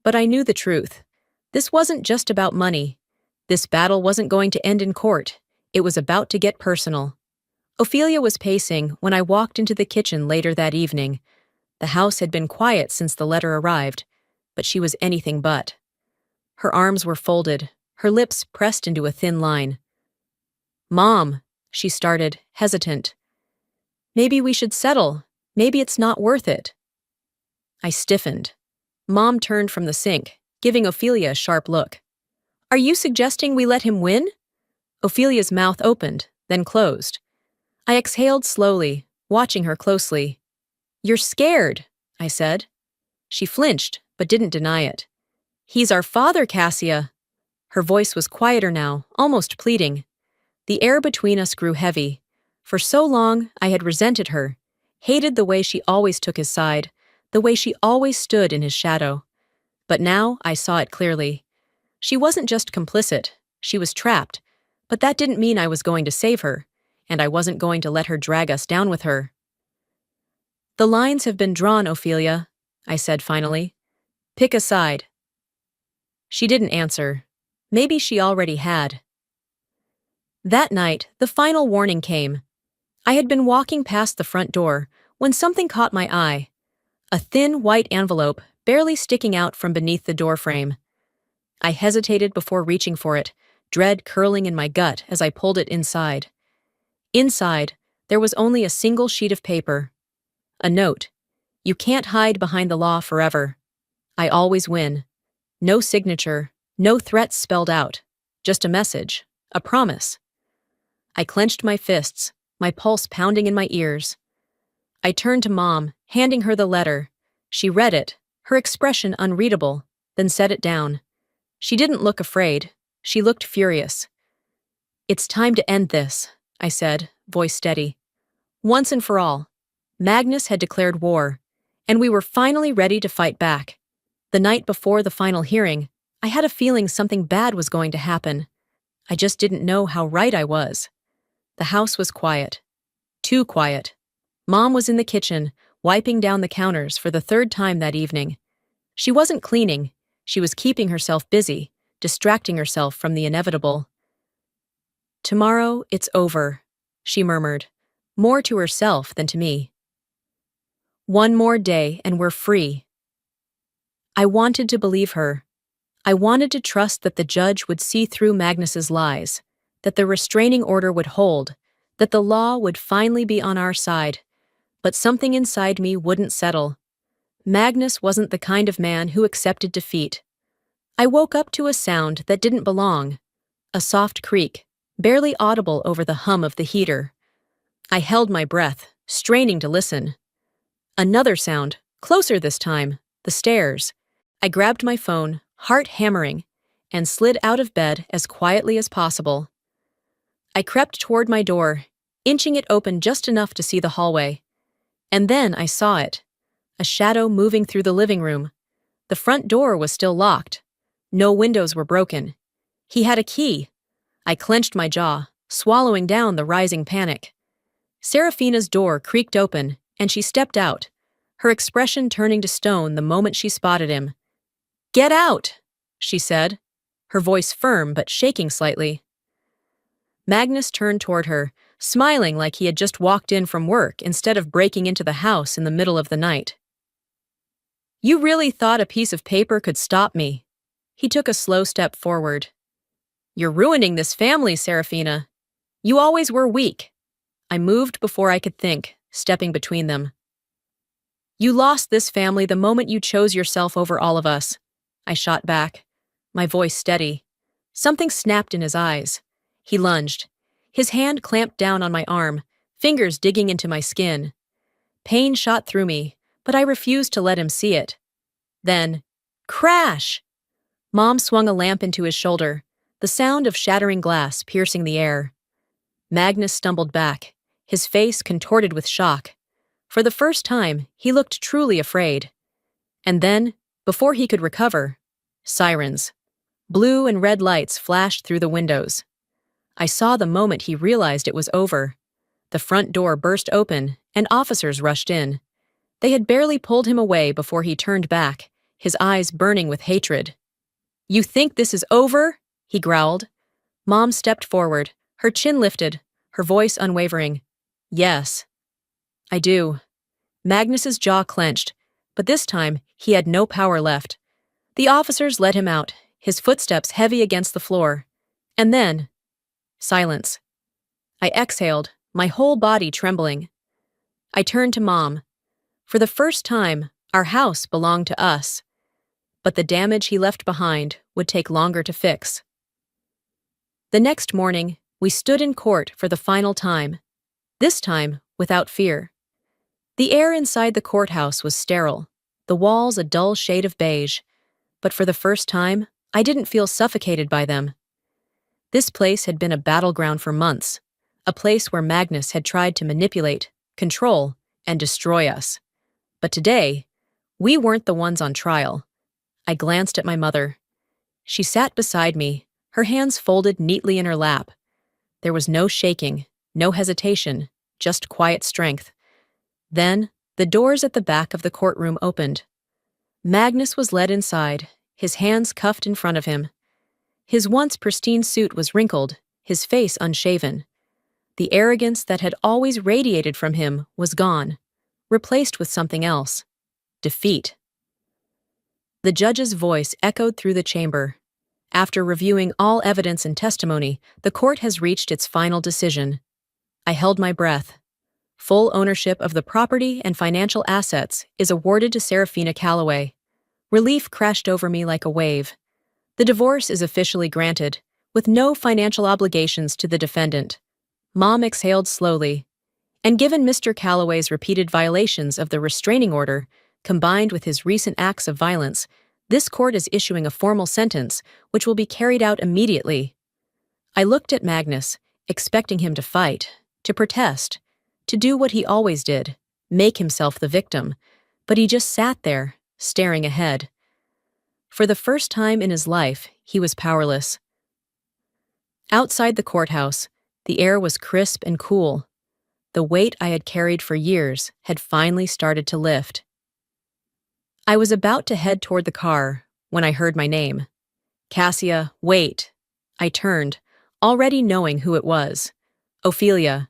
A: But I knew the truth. This wasn't just about money. This battle wasn't going to end in court. It was about to get personal. Ophelia was pacing when I walked into the kitchen later that evening. The house had been quiet since the letter arrived, but she was anything but. Her arms were folded, her lips pressed into a thin line. "Mom," she started, hesitant. "Maybe we should settle. Maybe it's not worth it." I stiffened. Mom turned from the sink, giving Ophelia a sharp look. "Are you suggesting we let him win?" Ophelia's mouth opened, then closed. I exhaled slowly, watching her closely. "You're scared," I said. She flinched, but didn't deny it. "He's our father, Cassia." Her voice was quieter now, almost pleading. The air between us grew heavy. For so long, I had resented her, hated the way she always took his side, the way she always stood in his shadow. But now I saw it clearly. She wasn't just complicit, she was trapped, but that didn't mean I was going to save her, and I wasn't going to let her drag us down with her. "The lines have been drawn, Ophelia," I said finally. Pick a side. She didn't answer. Maybe she already had. That night, the final warning came. I had been walking past the front door when something caught my eye. A thin white envelope barely sticking out from beneath the doorframe. I hesitated before reaching for it, dread curling in my gut as I pulled it inside. Inside, there was only a single sheet of paper. A note. You can't hide behind the law forever. I always win. No signature, no threats spelled out. Just a message, a promise. I clenched my fists, my pulse pounding in my ears. I turned to Mom, handing her the letter. She read it, her expression unreadable, then set it down. She didn't look afraid. She looked furious. It's time to end this, I said, voice steady. Once and for all. Magnus had declared war, and we were finally ready to fight back. The night before the final hearing, I had a feeling something bad was going to happen. I just didn't know how right I was. The house was quiet. Too quiet. Mom was in the kitchen, wiping down the counters for the third time that evening. She wasn't cleaning. She was keeping herself busy, distracting herself from the inevitable. Tomorrow, it's over, she murmured, more to herself than to me. One more day and we're free. I wanted to believe her. I wanted to trust that the judge would see through Magnus's lies, that the restraining order would hold, that the law would finally be on our side. But something inside me wouldn't settle. Magnus wasn't the kind of man who accepted defeat. I woke up to a sound that didn't belong. A soft creak, barely audible over the hum of the heater. I held my breath, straining to listen. Another sound, closer this time, the stairs. I grabbed my phone, heart hammering, and slid out of bed as quietly as possible. I crept toward my door, inching it open just enough to see the hallway. And then I saw it. A shadow moving through the living room. The front door was still locked. No windows were broken. He had a key. I clenched my jaw, swallowing down the rising panic. Serafina's door creaked open, and she stepped out, her expression turning to stone the moment she spotted him. "Get out!" she said, her voice firm but shaking slightly. Magnus turned toward her, smiling like he had just walked in from work instead of breaking into the house in the middle of the night. "You really thought a piece of paper could stop me?" He took a slow step forward. "You're ruining this family, Serafina. You always were weak." I moved before I could think, stepping between them. "You lost this family the moment you chose yourself over all of us," I shot back, my voice steady. Something snapped in his eyes. He lunged. His hand clamped down on my arm, fingers digging into my skin. Pain shot through me, but I refused to let him see it. Then, crash! Mom swung a lamp into his shoulder, the sound of shattering glass piercing the air. Magnus stumbled back, his face contorted with shock. For the first time, he looked truly afraid. And then, before he could recover, sirens. Blue and red lights flashed through the windows. I saw the moment he realized it was over. The front door burst open, and officers rushed in. They had barely pulled him away before he turned back, his eyes burning with hatred. "You think this is over?" he growled. Mom stepped forward, her chin lifted, her voice unwavering. "Yes, I do." Magnus's jaw clenched, but this time he had no power left. The officers let him out, his footsteps heavy against the floor. And then, silence. I exhaled, my whole body trembling. I turned to Mom. For the first time, our house belonged to us. But the damage he left behind would take longer to fix. The next morning, we stood in court for the final time. This time, without fear. The air inside the courthouse was sterile, the walls a dull shade of beige. But for the first time, I didn't feel suffocated by them. This place had been a battleground for months, a place where Magnus had tried to manipulate, control, and destroy us. But today, we weren't the ones on trial. I glanced at my mother. She sat beside me, her hands folded neatly in her lap. There was no shaking, no hesitation, just quiet strength. Then, the doors at the back of the courtroom opened. Magnus was led inside, his hands cuffed in front of him. His once pristine suit was wrinkled, his face unshaven. The arrogance that had always radiated from him was gone, replaced with something else: defeat. The judge's voice echoed through the chamber. After reviewing all evidence and testimony, the court has reached its final decision. I held my breath. Full ownership of the property and financial assets is awarded to Serafina Calloway. Relief crashed over me like a wave. The divorce is officially granted, with no financial obligations to the defendant. Mom exhaled slowly. And given Mr. Calloway's repeated violations of the restraining order, combined with his recent acts of violence, this court is issuing a formal sentence, which will be carried out immediately. I looked at Magnus, expecting him to fight, to protest, to do what he always did, make himself the victim, but he just sat there, staring ahead. For the first time in his life, he was powerless. Outside the courthouse, the air was crisp and cool. The weight I had carried for years had finally started to lift. I was about to head toward the car when I heard my name. Cassia, wait. I turned, already knowing who it was. Ophelia.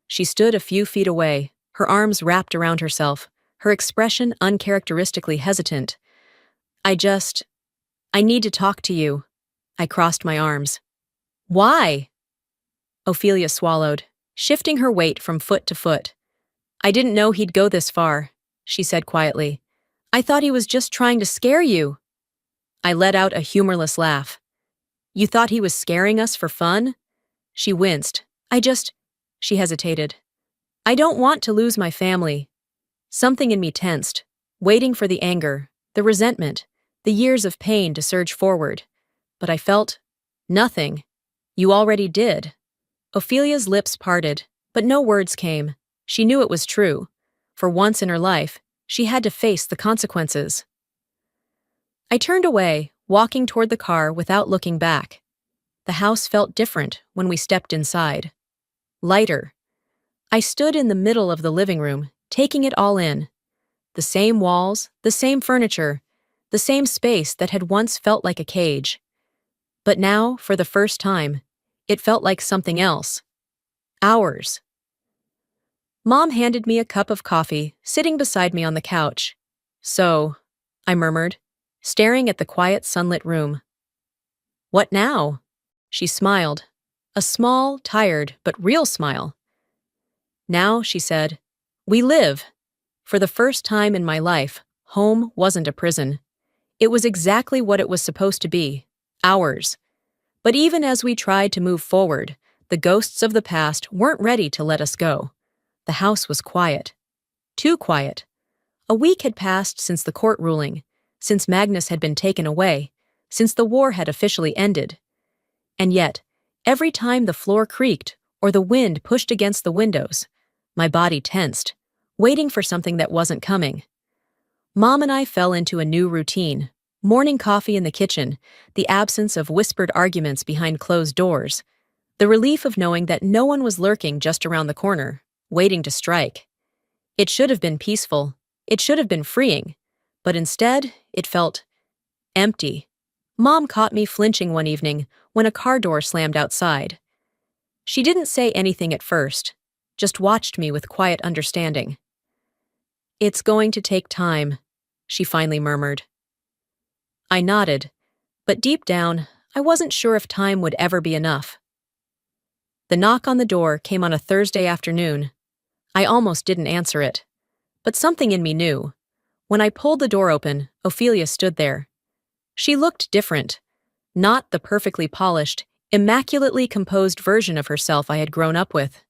A: She stood a few feet away, her arms wrapped around herself, her expression uncharacteristically hesitant. I need to talk to you. I crossed my arms. Why? Ophelia swallowed, shifting her weight from foot to foot. I didn't know he'd go this far, she said quietly. I thought he was just trying to scare you. I let out a humorless laugh. You thought he was scaring us for fun? She winced. She hesitated. I don't want to lose my family. Something in me tensed, waiting for the anger, the resentment, the years of pain to surge forward. But I felt nothing. You already did. Ophelia's lips parted, but no words came. She knew it was true. For once in her life, she had to face the consequences. I turned away, walking toward the car without looking back. The house felt different when we stepped inside. Lighter. I stood in the middle of the living room, taking it all in. The same walls, the same furniture, the same space that had once felt like a cage. But now, for the first time, it felt like something else. Ours. Mom handed me a cup of coffee, sitting beside me on the couch. So, I murmured, staring at the quiet sunlit room. What now? She smiled. A small, tired, but real smile. Now, she said, we live. For the first time in my life, home wasn't a prison. It was exactly what it was supposed to be, ours. But even as we tried to move forward, the ghosts of the past weren't ready to let us go. The house was quiet. Too quiet. A week had passed since the court ruling, since Magnus had been taken away, since the war had officially ended. And yet, every time the floor creaked or the wind pushed against the windows, my body tensed, waiting for something that wasn't coming. Mom and I fell into a new routine: morning coffee in the kitchen, the absence of whispered arguments behind closed doors, the relief of knowing that no one was lurking just around the corner, waiting to strike. It should have been peaceful. It should have been freeing. But instead, it felt empty. Mom caught me flinching one evening when a car door slammed outside. She didn't say anything at first, just watched me with quiet understanding. It's going to take time, she finally murmured. I nodded, but deep down, I wasn't sure if time would ever be enough. The knock on the door came on a Thursday afternoon. I almost didn't answer it, but something in me knew. When I pulled the door open, Ophelia stood there. She looked different, not the perfectly polished, immaculately composed version of herself I had grown up with.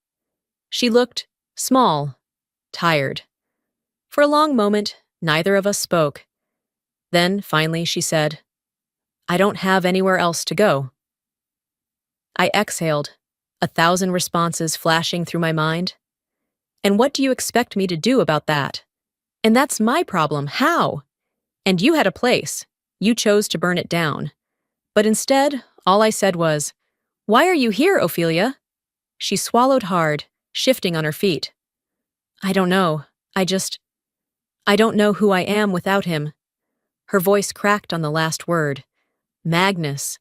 A: She looked small, tired. For a long moment, neither of us spoke. Then, finally, she said, I don't have anywhere else to go. I exhaled, 1,000 responses flashing through my mind. And what do you expect me to do about that? And that's my problem. How? And you had a place. You chose to burn it down. But instead, all I said was, Why are you here, Ophelia? She swallowed hard, shifting on her feet. I don't know. I don't know who I am without him. Her voice cracked on the last word. Magnus.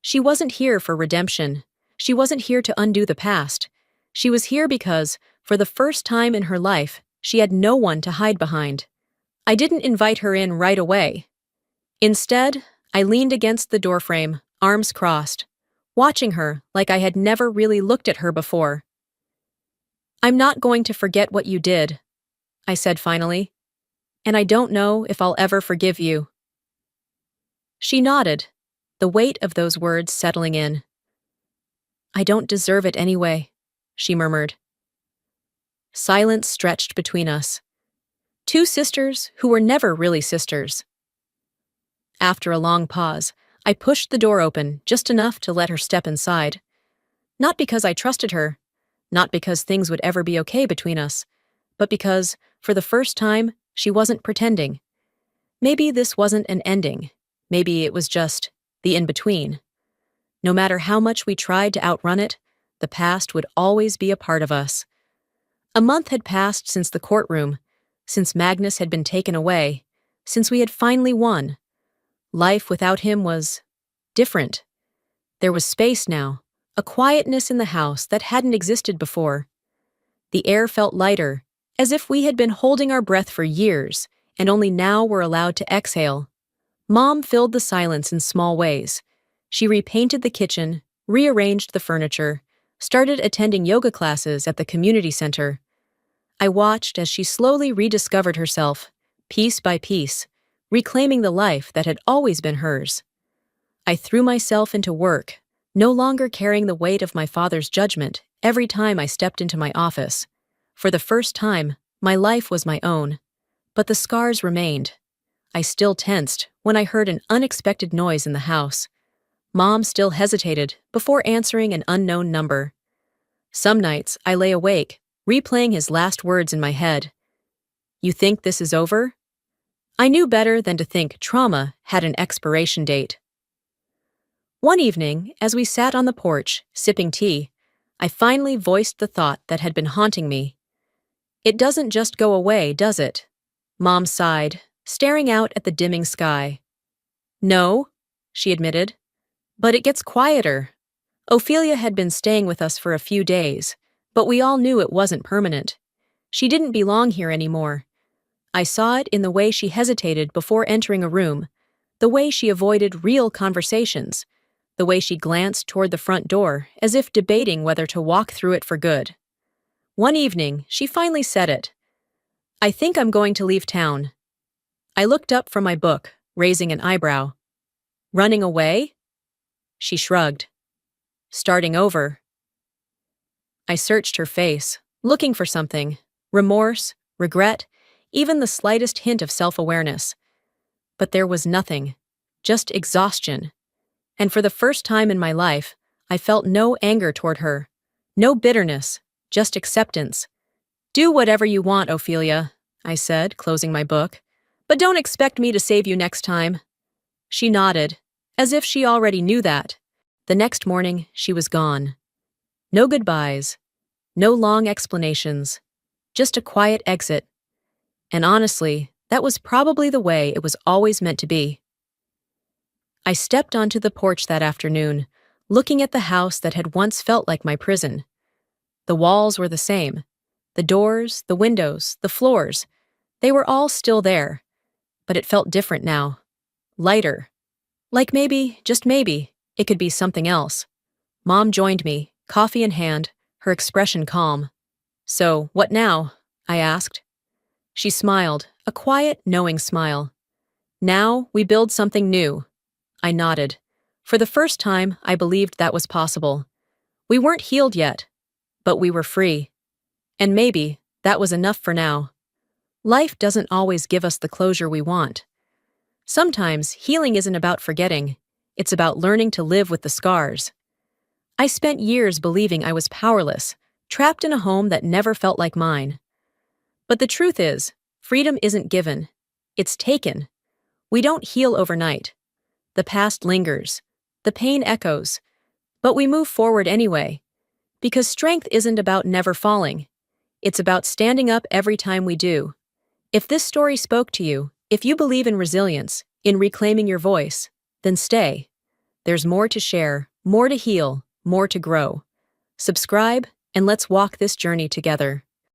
A: She wasn't here for redemption. She wasn't here to undo the past. She was here because, for the first time in her life, she had no one to hide behind. I didn't invite her in right away. Instead, I leaned against the doorframe, arms crossed, watching her like I had never really looked at her before. I'm not going to forget what you did, I said finally, and I don't know if I'll ever forgive you. She nodded, the weight of those words settling in. I don't deserve it anyway, she murmured. Silence stretched between us. Two sisters who were never really sisters. After a long pause, I pushed the door open just enough to let her step inside. Not because I trusted her, not because things would ever be okay between us, but because, for the first time, she wasn't pretending. Maybe this wasn't an ending. Maybe it was just the in-between. No matter how much we tried to outrun it, the past would always be a part of us. A month had passed since the courtroom, since Magnus had been taken away, since we had finally won. Life without him was different. There was space now, a quietness in the house that hadn't existed before. The air felt lighter, as if we had been holding our breath for years, and only now were allowed to exhale. Mom filled the silence in small ways. She repainted the kitchen, rearranged the furniture, started attending yoga classes at the community center. I watched as she slowly rediscovered herself, piece by piece, reclaiming the life that had always been hers. I threw myself into work, no longer carrying the weight of my father's judgment every time I stepped into my office. For the first time, my life was my own. But the scars remained. I still tensed when I heard an unexpected noise in the house. Mom still hesitated before answering an unknown number. Some nights I lay awake, replaying his last words in my head. You think this is over? I knew better than to think trauma had an expiration date. One evening, as we sat on the porch, sipping tea, I finally voiced the thought that had been haunting me. It doesn't just go away, does it? Mom sighed, staring out at the dimming sky. No, she admitted, but it gets quieter. Ophelia had been staying with us for a few days, but we all knew it wasn't permanent. She didn't belong here anymore. I saw it in the way she hesitated before entering a room, the way she avoided real conversations, the way she glanced toward the front door as if debating whether to walk through it for good. One evening, she finally said it. I think I'm going to leave town. I looked up from my book, raising an eyebrow. Running away? She shrugged. Starting over. I searched her face, looking for something. Remorse, regret, even the slightest hint of self-awareness. But there was nothing, just exhaustion. And for the first time in my life, I felt no anger toward her, no bitterness, just acceptance. Do whatever you want, Ophelia, I said, closing my book, but don't expect me to save you next time. She nodded, as if she already knew that. The next morning, she was gone. No goodbyes, no long explanations, just a quiet exit. And honestly, that was probably the way it was always meant to be. I stepped onto the porch that afternoon, looking at the house that had once felt like my prison. The walls were the same. The doors, the windows, the floors, they were all still there. But it felt different now. Lighter. Like maybe, just maybe, it could be something else. Mom joined me, coffee in hand, her expression calm. So, what now? I asked. She smiled, a quiet, knowing smile. Now we build something new. I nodded. For the first time, I believed that was possible. We weren't healed yet, but we were free. And maybe that was enough for now. Life doesn't always give us the closure we want. Sometimes healing isn't about forgetting. It's about learning to live with the scars. I spent years believing I was powerless, trapped in a home that never felt like mine. But the truth is, freedom isn't given. It's taken. We don't heal overnight. The past lingers. The pain echoes. But we move forward anyway. Because strength isn't about never falling. It's about standing up every time we do. If this story spoke to you, if you believe in resilience, in reclaiming your voice, then stay. There's more to share, more to heal, more to grow. Subscribe, and let's walk this journey together.